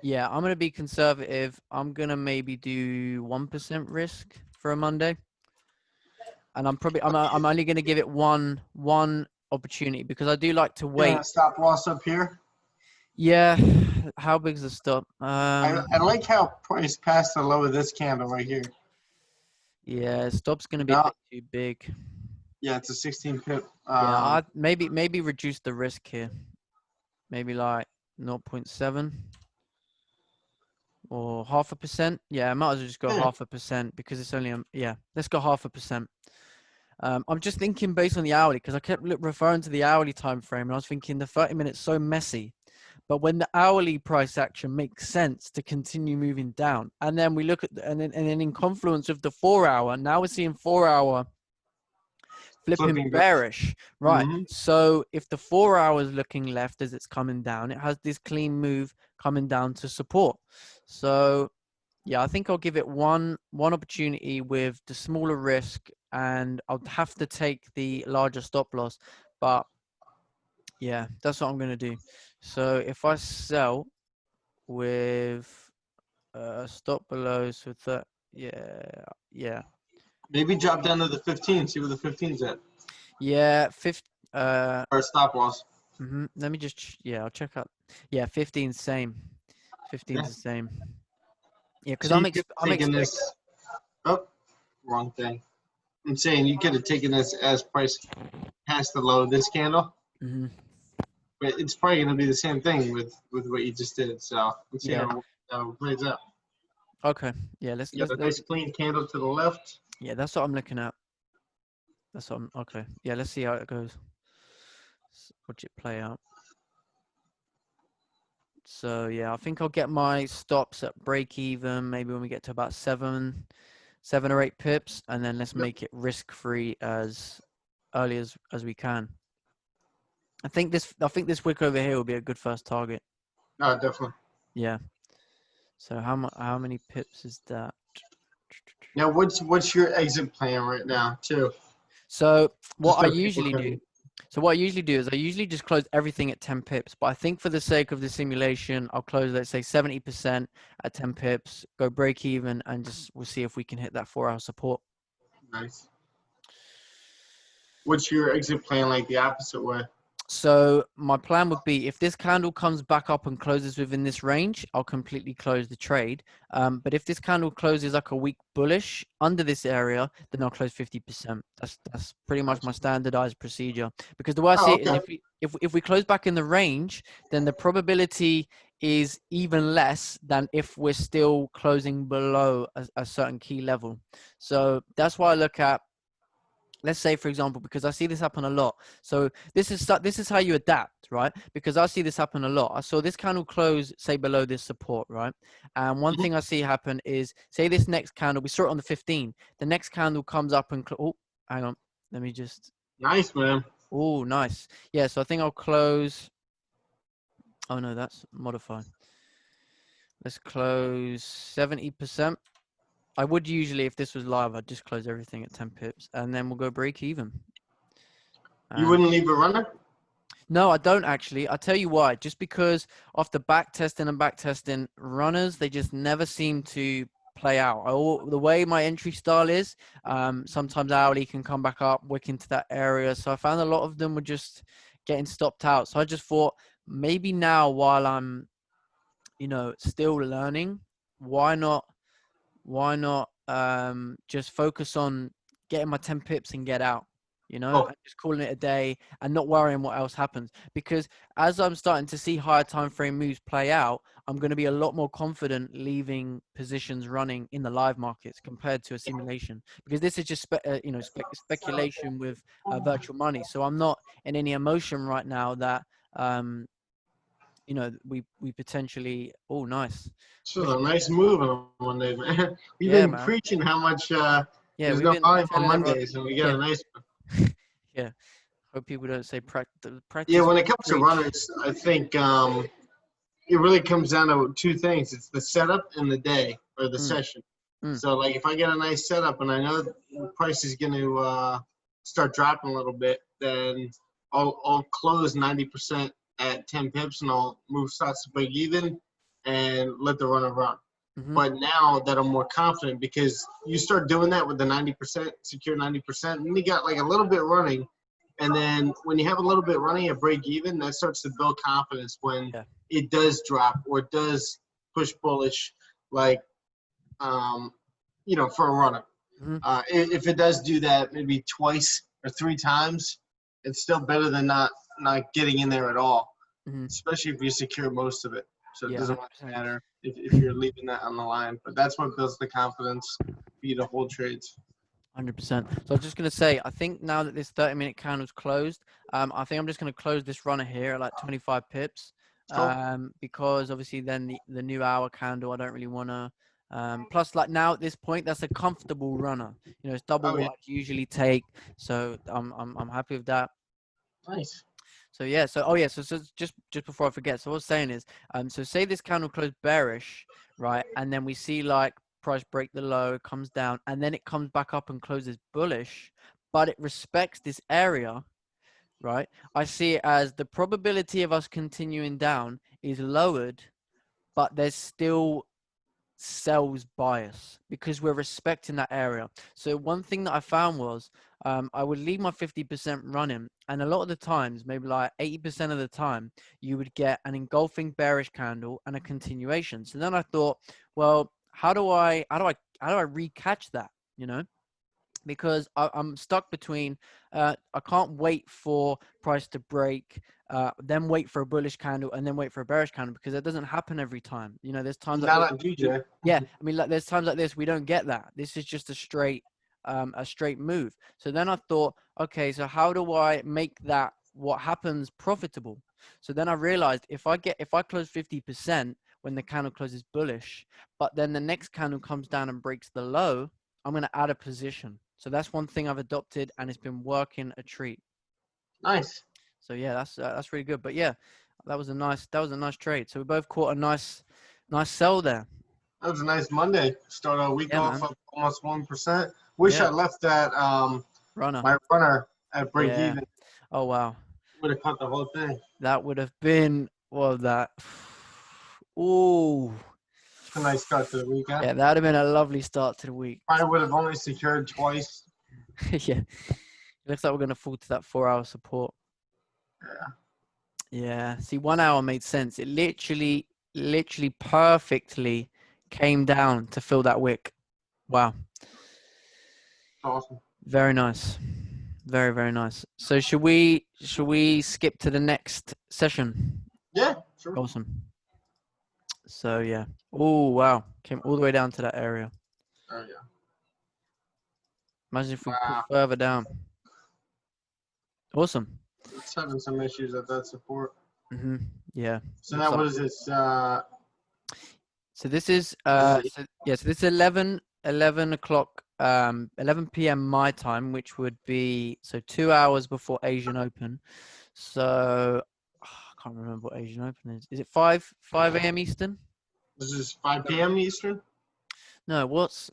yeah, I'm going to be conservative. I'm going to maybe do 1% risk for a Monday. And I'm only going to give it one opportunity because I do like to wait. Stop loss up here. Yeah. How big's the stop? I like how price passed the low of this candle right here. Yeah, stop's going to be a bit too big. Yeah, it's a 16 pip. Yeah, I'd maybe reduce the risk here. Maybe like 0.7 or 0.5%. Yeah, I might as well just go 0.5% because it's only yeah. Let's go 0.5%. I'm just thinking based on the hourly because I kept referring to the hourly time frame, and I was thinking the 30 minutes so messy. But when the hourly price action makes sense to continue moving down, and then we look at and then in confluence of the 4-hour, now we're seeing 4-hour flipping bearish, right? So if the 4-hour is looking left as it's coming down, it has this clean move coming down to support. So yeah, I think I'll give it one opportunity with the smaller risk, and I'll have to take the larger stop loss. But yeah, that's what I'm going to do. So if I sell with stop below, so that, yeah. Maybe drop down to the 15, see where the 15's at. Yeah, Or stop loss. Let me just, yeah, I'll check out. Yeah, 15 same. 15's the same. Yeah, because So I'm you could have taken expecting. this. Oh, wrong thing. I'm saying you could have taken this as price past the low of this candle, but it's probably going to be the same thing with what you just did. So let's see Yeah. how it plays out. Okay. Yeah. You got a nice clean candle to the left. Yeah, that's what I'm looking at. That's what I'm. Okay. Yeah. Let's see how it goes. Watch it play out. So yeah, I think I'll get my stops at break even. Maybe when we get to about 7 or 8 pips, and then let's make it risk free as early as we can. I think this wick over here will be a good first target. No, definitely. Yeah. So how many pips is that? Now, what's your exit plan right now, too? So what I So usually do. So what I usually do is I usually just close everything at 10 pips. But I think for the sake of the simulation, I'll close, let's say 70% at 10 pips, go break even, and just we'll see if we can hit that 4-hour support. Nice. What's your exit plan like the opposite way? So my plan would be if this candle comes back up and closes within this range, I'll completely close the trade. But if this candle closes like a week bullish under this area, then I'll close 50%. That's pretty much my standardized procedure. Because the way I see it is if we close back in the range, then the probability is even less than if we're still closing below a certain key level. So that's why I look at, let's say, for example, because I see this happen a lot. So this is how you adapt, right? Because I see this happen a lot. I saw this candle close, say, below this support, right? And one thing I see happen is, say this next candle, we saw it on the 15. The next candle comes up and, oh, hang on. Let me just. Nice, man. Oh, nice. Yeah, so I think I'll close. Oh, no, that's modified. Let's close 70%. I would usually, if this was live, I'd just close everything at 10 pips, and then we'll go break even. You wouldn't leave a runner? No, I don't actually. I'll tell you why. Just because after backtesting runners, they just never seem to play out. The way my entry style is, sometimes hourly can come back up, wick into that area. So I found a lot of them were just getting stopped out. So I just thought maybe now while I'm, still learning, why not just focus on getting my 10 pips and get out, and just calling it a day and not worrying what else happens. Because as I'm starting to see higher time frame moves play out, I'm going to be a lot more confident leaving positions running in the live markets compared to a simulation, because this is just speculation with virtual money. So I'm not in any emotion right now that we potentially. Oh, nice. This was a nice move on Monday, man. We've been preaching how much there's no volume on Mondays, and we got a nice one. Yeah. Hope people don't say practice. Yeah, when it comes to runners, I think it really comes down to two things. It's the setup and the day or the session. So, like, if I get a nice setup and I know the price is going to start dropping a little bit, then I'll close 90% at 10 pips and I'll move stocks to break even and let the runner run. But now that I'm more confident, because you start doing that with the 90%, secure 90%, and you got like a little bit running. And then when you have a little bit running at break even, that starts to build confidence when it does drop or it does push bullish, like, for a runner. If it does do that maybe twice or 3 times, it's still better than not getting in there at all, especially if you secure most of it. So it doesn't matter if you're leaving that on the line. But that's what builds the confidence for you to hold trades. 100%. So I was just going to say, I think now that this 30-minute candle's closed, I think I'm just going to close this runner here at like 25 pips. Because obviously then the new hour candle, I don't really want to. Plus, like now at this point, that's a comfortable runner. It's double what I'd usually take. So I'm happy with that. Nice. So yeah, so just before I forget, so what I was saying is, so say this candle closed bearish, right, and then we see like price break the low, it comes down, and then it comes back up and closes bullish, but it respects this area, right? I see it as the probability of us continuing down is lowered, but there's still sells bias because we're respecting that area. So one thing that I found was I would leave my 50% running, and a lot of the times, maybe like 80% of the time, you would get an engulfing bearish candle and a continuation. So then I thought, well, how do I recatch that, you know? Because I'm stuck between I can't wait for price to break, then wait for a bullish candle, and then wait for a bearish candle, because it doesn't happen every time. You know, there's times like Not GJ. yeah, I mean, like there's times like this we don't get that. This is just a straight move. So then I thought, okay, so how do I make that what happens profitable? So then I realized if I close 50% when the candle closes bullish, but then the next candle comes down and breaks the low, I'm going to add a position. So that's one thing I've adopted, and it's been working a treat. Nice. So yeah, that's really good. But yeah, that was a nice trade. So we both caught a nice sell there. That was a nice Monday. Start our week off Man. of almost 1%. Wish I left that my runner at break even. Oh wow. Would have cut the whole thing. That would have been that. Ooh. A nice start to the weekend. Yeah, that would have been a lovely start to the week. I would have only secured twice. Yeah. It looks like we're gonna fall to that 4-hour support. Yeah. See, 1 hour made sense. It literally perfectly came down to fill that wick. Wow. Awesome. Very nice. Very, very nice. So should we skip to the next session? Yeah, sure. Awesome. So yeah. Oh wow. Came all the way down to that area. Oh yeah. Imagine if we push further down. Awesome. It's having some issues at that support. Yeah. So now what is this? So this is so this is 11 o'clock 11 p.m. my time, which would be 2 hours before Asian Open. So I can't remember what Asian Open is. Is it 5 a.m. Eastern? This is 5 p.m. Eastern? No, what's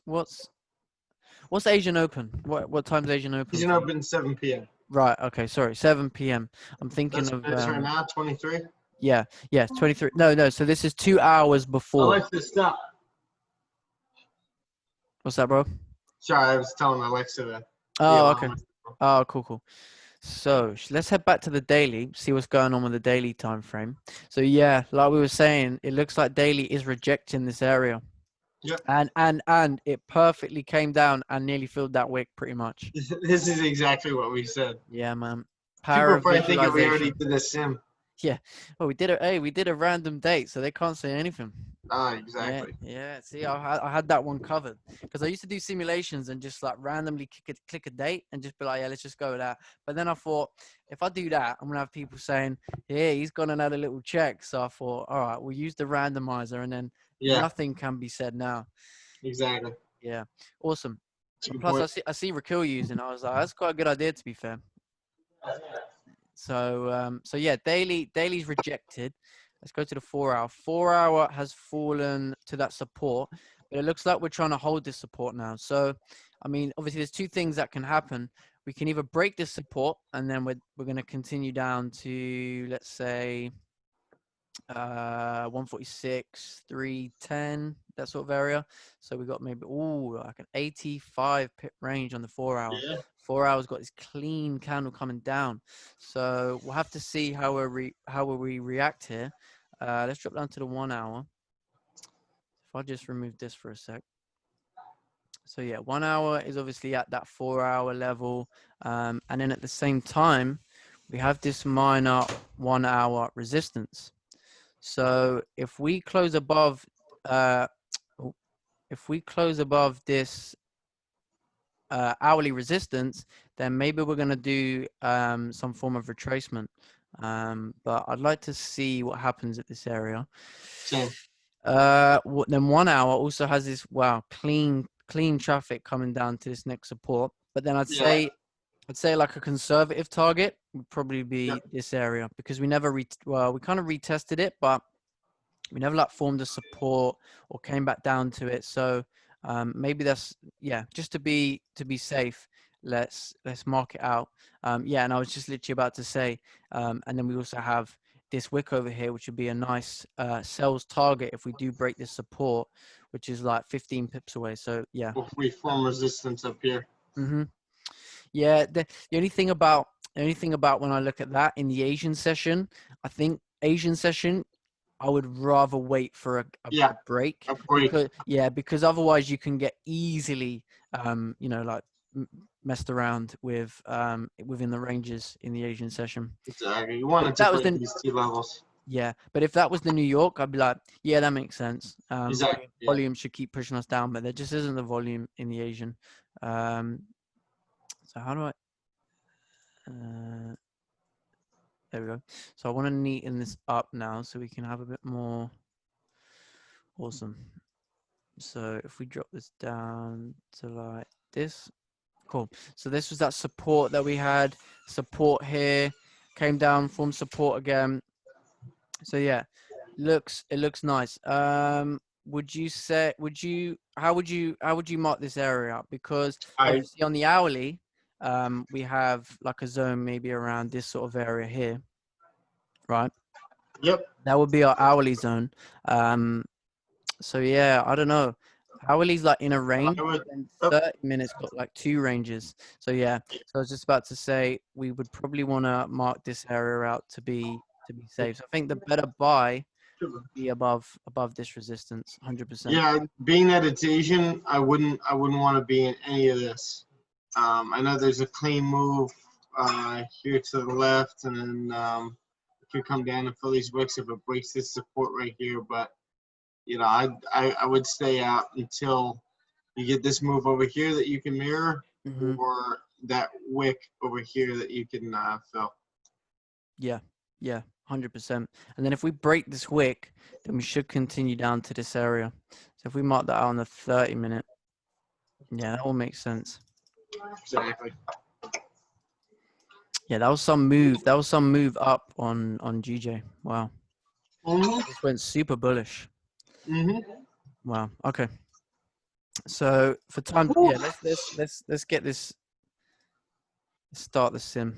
Asian Open? What time's Asian Open? Asian Open 7 p.m. Right, okay, sorry, 7 p.m. I'm thinking That's right now, 23? Yeah, 23. No, so this is 2 hours before. Alexa, stop. What's that, bro? Sorry, I was telling Alexa that. Oh, okay. Oh, cool. So let's head back to the daily, see what's going on with the daily time frame. So yeah, like we were saying, it looks like daily is rejecting this area. Yeah. And it perfectly came down and nearly filled that wick pretty much. This is exactly what we said. Yeah, man. Power People probably think we already did the sim. Yeah. Well, we did a random date, so they can't say anything. Ah, exactly. Yeah. See, I had that one covered because I used to do simulations and just like randomly click a date and just be like, yeah, let's just go with that. But then I thought, if I do that, I'm gonna have people saying, yeah, he's gone and had a little check. So I thought, all right, we'll use the randomizer, and then nothing can be said now. Exactly. Yeah. Awesome. Plus, I see Raquel using. I was like, that's quite a good idea, to be fair. So yeah, daily's rejected. Let's go to the 4 hour. 4 hour has fallen to that support, but it looks like we're trying to hold this support now. So, I mean, obviously there's two things that can happen. We can either break this support, and then we're going to continue down to, let's say, 146, 310, that sort of area. So we got maybe like an 85 pip range on the 4 hour. Yeah. 4 hours got this clean candle coming down. So we'll have to see how we react here. Let's drop down to the 1 hour. If I just remove this for a sec. So yeah, 1 hour is obviously at that 4 hour level. And then at the same time, we have this minor 1 hour resistance. So if we close above this hourly resistance, then maybe we're going to do some form of retracement. But I'd like to see what happens at this area. Same. Then 1 hour also has this clean traffic coming down to this next support. But then I'd say like a conservative target would probably be this area, because we never we kind of retested it, but we never like formed a support or came back down to it. So maybe that's just to be safe, let's mark it out. And I was just literally about to say, and then we also have this wick over here, which would be a nice sales target if we do break this support. which is like 15 pips away. So yeah. If we form resistance up here. Yeah, the only thing about when I look at that in the Asian session, I think Asian session, I would rather wait for a break. A break. Because otherwise you can get easily, you know, like messed around with within the ranges in the Asian session. Exactly. You want to break these two levels. Yeah, but if that was the New York, I'd be like, yeah, that makes sense. Exactly. Volume should keep pushing us down, but there just isn't the volume in the Asian. So how do I? There we go. So I want to neaten this up now so we can have a bit more. Awesome. So if we drop this down to like this, cool. So this was that support that we had. Support here, came down, formed support again. So yeah, it looks nice. Would you how would you mark this area? Because obviously on the hourly, we have like a zone maybe around this sort of area here, right? Yep. That would be our hourly zone. So yeah, I don't know. Hourly's like in a range, and 30 minutes got like 2 ranges. So yeah, so I was just about to say we would probably want to mark this area out to be safe. So I think the better buy would be above this resistance, 100%. Yeah, being that it's Asian, I wouldn't want to be in any of this. I know there's a clean move here to the left, and then it could come down and fill these wicks if it breaks this support right here. But you know, I would stay out until you get this move over here that you can mirror, or that wick over here that you can fill. Yeah, 100%. And then if we break this wick, then we should continue down to this area. So if we mark that out on the 30-minute, yeah, that all makes sense. Exactly. Yeah, that was some move. That was some move up on GJ. Wow. This went super bullish. Wow. Okay. So for time, yeah, let's get this. Let's start the sim.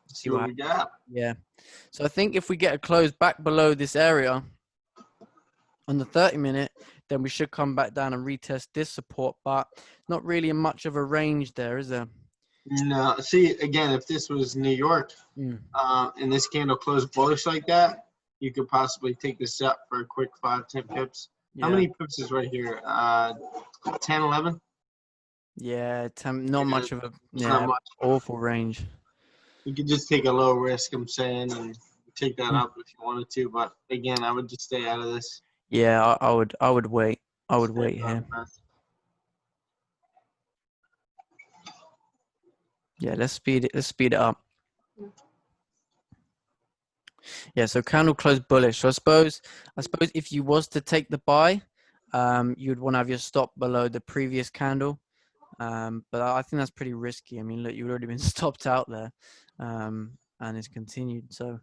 See what we got. Yeah. So I think if we get a close back below this area on the 30-minute, then we should come back down and retest this support, but not really much of a range there, is there? No. See, again, if this was New York and this candle closed bullish like that, you could possibly take this up for a quick 5-10 pips. Yeah. How many pips is right here? 10, 11? Yeah, not much of a awful range. You could just take a low risk, I'm saying, and take that up if you wanted to. But again, I would just stay out of this. Yeah, I would wait. I would wait here. Yeah, let's speed it up. Yeah, so candle closed bullish. So I suppose if you was to take the buy, you'd want to have your stop below the previous candle. But I think that's pretty risky. I mean, look, you've already been stopped out there, and it's continued. So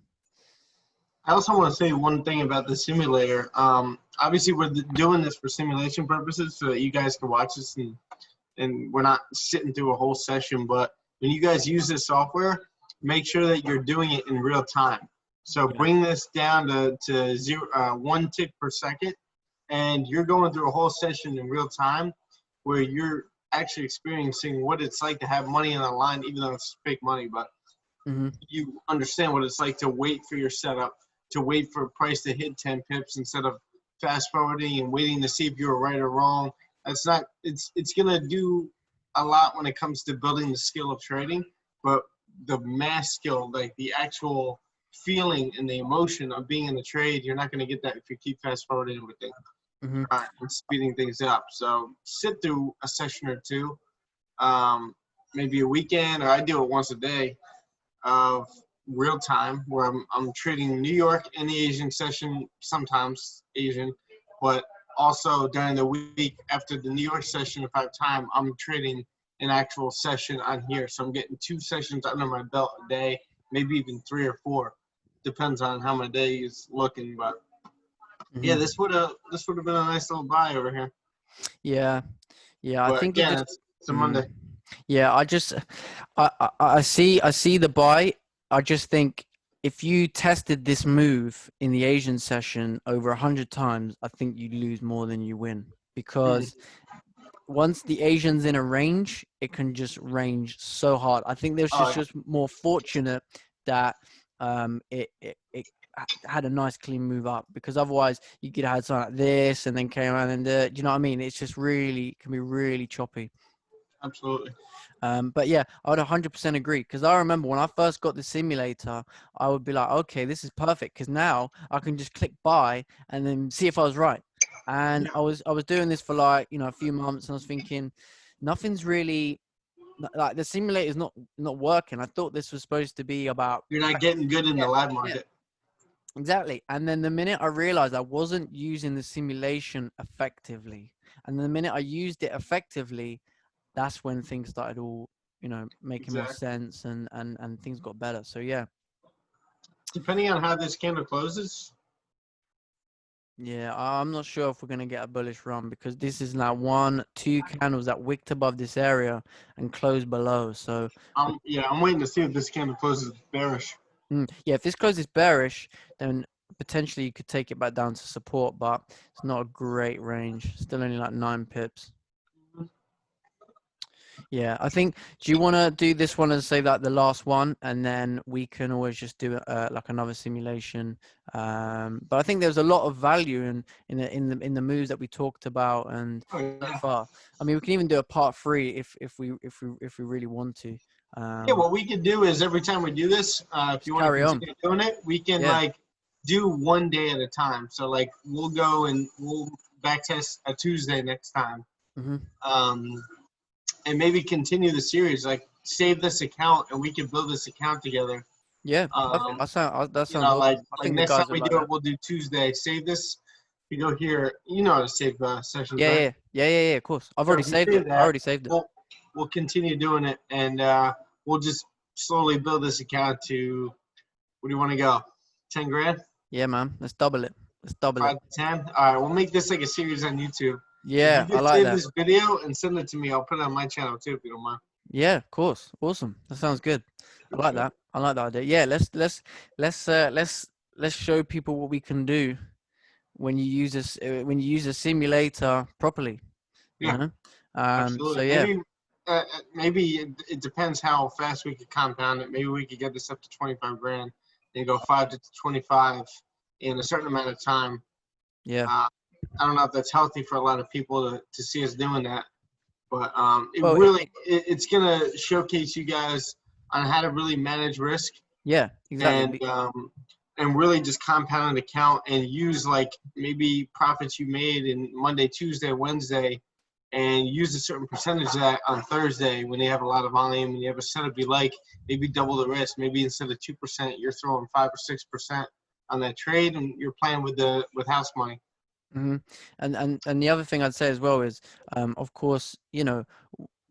I also want to say one thing about the simulator. Obviously, we're doing this for simulation purposes so that you guys can watch this, and we're not sitting through a whole session. But when you guys use this software, make sure that you're doing it in real time. So bring this down to 1 tick per second, and you're going through a whole session in real time where you're actually experiencing what it's like to have money on the line, even though it's fake money, but you understand what it's like to wait for your setup, to wait for a price to hit 10 pips instead of fast forwarding and waiting to see if you're right or wrong. It's going to do a lot when it comes to building the skill of trading, but the mass skill, like the actual feeling and the emotion of being in the trade, you're not going to get that if you keep fast forwarding everything. And speeding things up. So sit through a session or two, maybe a weekend, or I do it once a day of real time where I'm trading New York in the Asian session, sometimes Asian, but also during the week after the New York session, if I have time, I'm trading an actual session on here. So I'm getting 2 sessions under my belt a day, maybe even 3 or 4. Depends on how my day is looking, but yeah, this would have been a nice little buy over here. Yeah, but I think it's a Monday. Yeah, I see the buy. I just think if you tested this move in the Asian session over 100 times, I think you lose more than you win. because once the Asian's in a range, it can just range so hard. I think there's just more fortunate that it had a nice clean move up, because otherwise you could have had something like this and then came around and do you know what I mean? It's just really can be really choppy. Absolutely. But yeah, I would 100% agree, because I remember when I first got the simulator, I would be like, okay, this is perfect, because now I can just click buy and then see if I was right. And I was doing this for like, you know, a few months, and I was thinking nothing's really like the simulator is not working. I thought this was supposed to be about you're not getting good in the live market. Yeah, exactly. And then the minute I realized I wasn't using the simulation effectively, and the minute I used it effectively, that's when things started all, you know, making more sense, and things got better. So yeah. Depending on how this candle closes. Yeah, I'm not sure if we're going to get a bullish run, because this is now 1-2 candles that wicked above this area and closed below. So I'm waiting to see if this candle closes bearish. Yeah, if this closes bearish, then potentially you could take it back down to support, but it's not a great range. Still only like 9 pips. Yeah, I think, do you want to do this one and say like the last one, and then we can always just do like another simulation. But I think there's a lot of value in the moves that we talked about and so far. I mean, we can even do a part 3 if we really want to. Yeah, what we could do is every time we do this, if you want to continue doing it, we can like do one day at a time. So like we'll go and we'll backtest a Tuesday next time. And maybe continue the series, like save this account and we can build this account together. Yeah, perfect. That sounds you know, like next time we do it, we'll do Tuesday. Save this. We go here. You know how to save sessions, right? Yeah, of course. I've already saved it. I already saved it. We'll continue doing it, and we'll just slowly build this account to, where do you want to go? 10 grand? Yeah, man. Let's double it. Let's double 5 to 10? All right, we'll make this like a series on YouTube. Yeah, if you I like save that. this video and send it to me, I'll put it on my channel too, if you don't mind. Yeah, of course. Awesome. That sounds good. I like that. I like that idea. Yeah, let's show people what we can do when you use this when you use a simulator properly. Yeah. You know? Absolutely. So yeah. Maybe it depends how fast we could compound it. Maybe we could get this up to 25 grand and go 5 to 25 in a certain amount of time. Yeah. I don't know if that's healthy for a lot of people to see us doing that, but it's gonna showcase you guys on how to really manage risk. Yeah, exactly. And really just compound an account and use like maybe profits you made in Monday, Tuesday, Wednesday, and use a certain percentage of that on Thursday when you have a lot of volume and you have a setup you like. Maybe double the risk. Maybe instead of 2%, you're throwing 5 or 6% on that trade, and you're playing with house money. And the other thing I'd say as well is, of course, you know,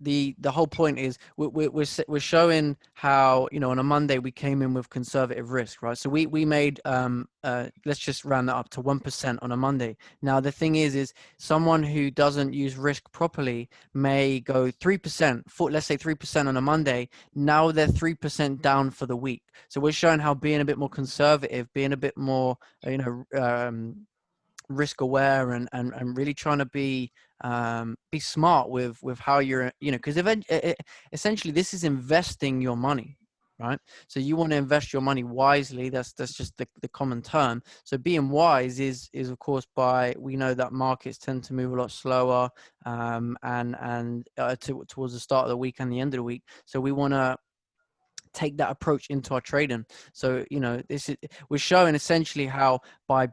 the whole point is we're showing how, you know, on a Monday we came in with conservative risk, right? So we made let's just round that up to 1% on a Monday. Now the thing is someone who doesn't use risk properly may go 3%, let's say 3% on a Monday. Now they're 3% down for the week. So we're showing how being a bit more conservative, being a bit more, you know, risk aware and really trying to be smart with how you're, you know, because essentially this is investing your money, right? So you want to invest your money wisely. That's just the common term. So being wise is of course, we know that markets tend to move a lot slower towards the start of the week and the end of the week. So we want to take that approach into our trading. So, you know, we're showing essentially how by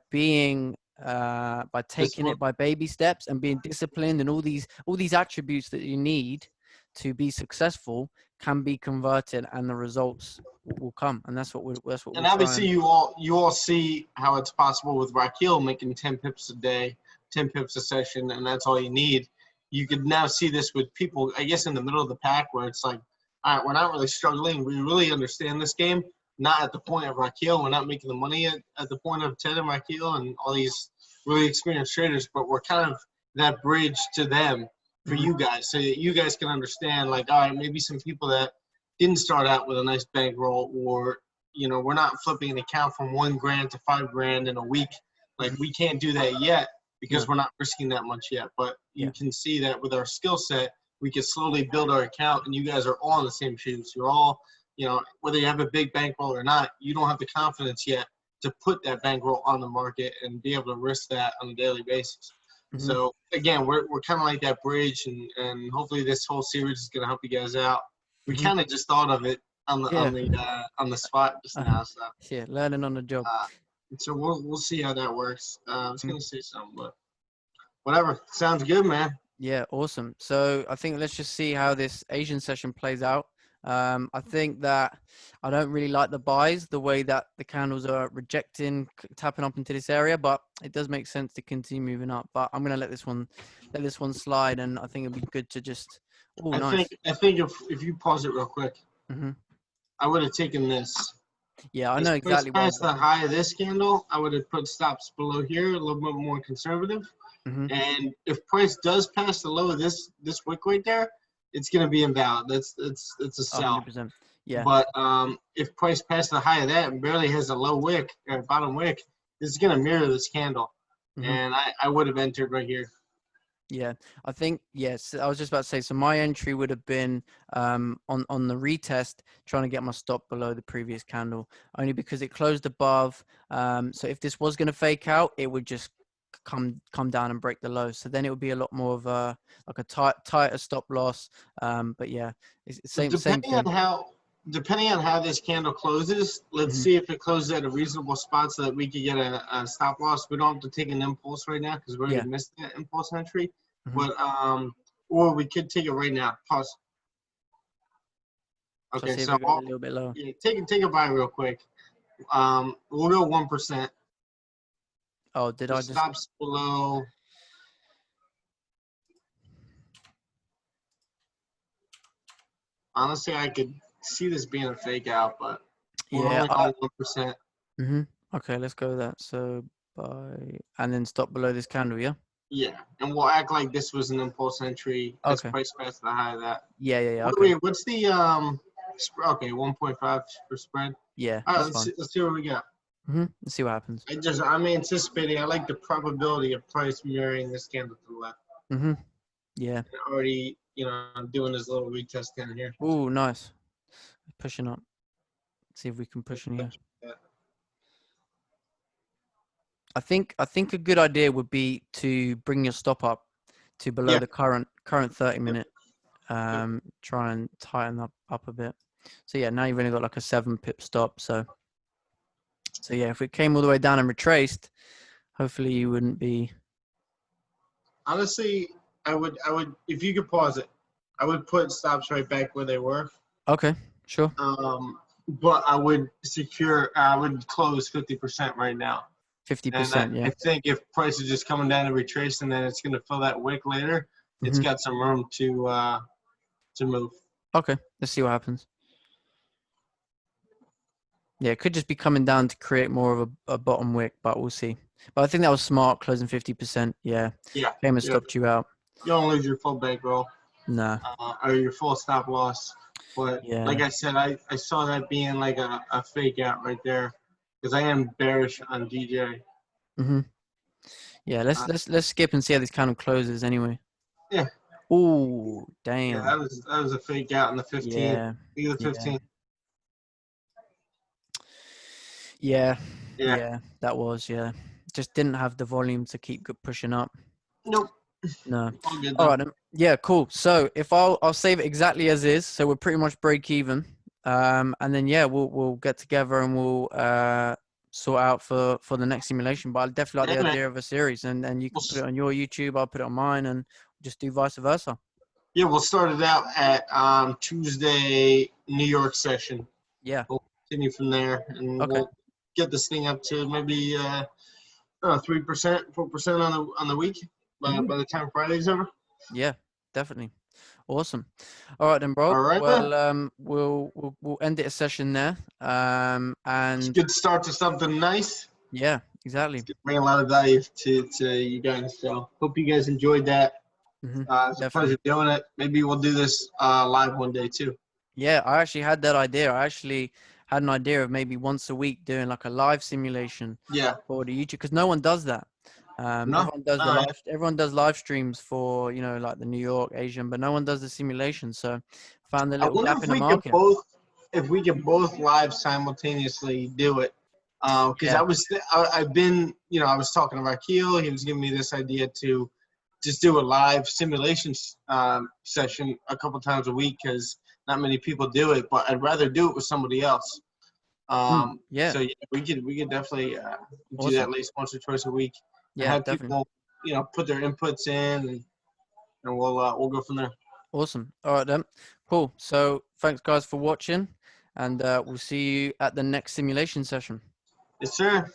taking it by baby steps and being disciplined, and all these attributes that you need to be successful can be converted, and the results will come. And that's what we're obviously you all see how it's possible with Raquel making 10 pips a day, 10 pips a session, and that's all you need. You could now see this with people, I guess, in the middle of the pack, where it's like, all right, we're not really struggling. We really understand this game. Not at the point of Raquel. We're not making the money at the point of Ted and Raquel and all these really experienced traders, but we're kind of that bridge to them for you guys, so that you guys can understand, like, all right, maybe some people that didn't start out with a nice bankroll, or, you know, we're not flipping an account from 1 grand to 5 grand in a week. Like, we can't do that yet, because Yeah. we're not risking that much yet. But you Yeah. can see that with our skill set, we can slowly build our account, and you guys are all in the same shoes. You're all, whether you have a big bankroll or not, you don't have the confidence yet to put that bankroll on the market and be able to risk that on a daily basis. Mm-hmm. So again, we're kind of like that bridge, and hopefully this whole series is going to help you guys out. We Mm-hmm. kind of just thought of it on the spot just now. So yeah, learning on the job. So we'll see how that works. I was gonna say something, but whatever. Sounds good, man. Yeah, awesome. So I think let's just see how this Asian session plays out. I think that I don't really like the buys, the way that the candles are rejecting, tapping up into this area, but it does make sense to continue moving up. But I'm gonna let this one slide, and I think it'd be good to just. Oh, nice. I think if you pause it real quick, Mm-hmm. I would have taken this. Yeah, I know exactly. Past the high of this candle, I would have put stops below here, a little bit more conservative. Mm-hmm. And if price does pass the low of this wick right there, it's gonna be invalid. It's a sell. 100%. Yeah. But if price passes the high of that and barely has a low wick or bottom wick, it's gonna mirror this candle. Mm-hmm. And I would have entered right here. Yeah, I think, yes, I was just about to say, so my entry would have been on the retest, trying to get my stop below the previous candle, only because it closed above. So if this was going to fake out, it would just come down and break the low. So then it would be a lot more of a tighter stop loss. But yeah, it's same thing. Depending on how this candle closes, let's see if it closes at a reasonable spot so that we can get a stop loss. We don't have to take an impulse right now because we already missed that impulse entry. But or we could take it right now. Pause. Okay, so a little bit lower. Yeah, take a buy real quick. We'll go 1%. Oh, did I just stops below? Honestly, I could see this being a fake out, but yeah, 1%. Okay, let's go with that. So buy and then stop below this candle, yeah. Yeah, and we'll act like this was an impulse entry. As price past the high of that. Yeah. Okay. Wait, what's the okay, 1.5 for spread. Yeah. All right, let's see what we got. Let's see what happens. I'm anticipating. I like the probability of price mirroring this candle to the left. Yeah. And already, I'm doing this little retest down here. Oh, nice. Pushing up. Let's see if we can push in here. Yeah. I think a good idea would be to bring your stop up to below the current 30-minute. Try and tighten up a bit. So yeah, now you've only got like a 7-pip stop. So yeah, if it came all the way down and retraced, hopefully you wouldn't be. Honestly, I would if you could pause it, I would put stops right back where they were. Okay, sure. But I would close 50% right now. 50%, yeah. I think if price is just coming down and retracing, then it's going to fill that wick later. It's got some room to move. Okay, let's see what happens. Yeah, it could just be coming down to create more of a bottom wick, but we'll see. But I think that was smart, closing 50%. Yeah. Yeah. Came and stopped you out. You don't lose your full bankroll. Nah. Or your full stop loss. But like I said, I saw that being like a fake out right there because I am bearish on DJ. Yeah, let's skip and see how this candle closes anyway. Yeah. Ooh, damn. Yeah, that was a fake out in the 15. Yeah. The 15. Yeah, that was, just didn't have the volume to keep pushing up. Nope. No. All right. Yeah, cool. So if I'll save it exactly as is, so we're pretty much break even. And then we'll get together and we'll sort out for the next simulation. But I definitely like the idea of a series, and you can put it on your YouTube, I'll put it on mine, and just do vice versa. Yeah, we'll start it out at Tuesday New York session. Yeah. We'll continue from there, and we'll get this thing up to maybe 3%, 4% on the week by the time Friday's over. Yeah, definitely. Awesome. All right then, bro. All right. Well, we'll end it a session there. And it's a good start to something nice. Yeah, exactly. Bring a lot of value to you guys. So hope you guys enjoyed that. It's a pleasure doing it. Maybe we'll do this live one day too. Yeah, I actually had that idea. I actually had an idea of maybe once a week doing like a live simulation. Yeah. For the YouTube, because no one does that. No, Everyone does live streams for, you know, like the New York, Asian, but no one does the simulation. So found a I little wonder gap if in the we could market. if we could both live simultaneously do it. Because I've been, you know, I was talking to Rakeel. He was giving me this idea to just do a live simulation session a couple times a week because not many people do it. But I'd rather do it with somebody else. Yeah. So yeah, we could definitely do that Awesome. at least once or twice a week. And Yeah, have definitely. people, you know, put their inputs in, and we'll go from there. Awesome. All right then. Cool. So thanks guys for watching, and we'll see you at the next simulation session. Yes, sir.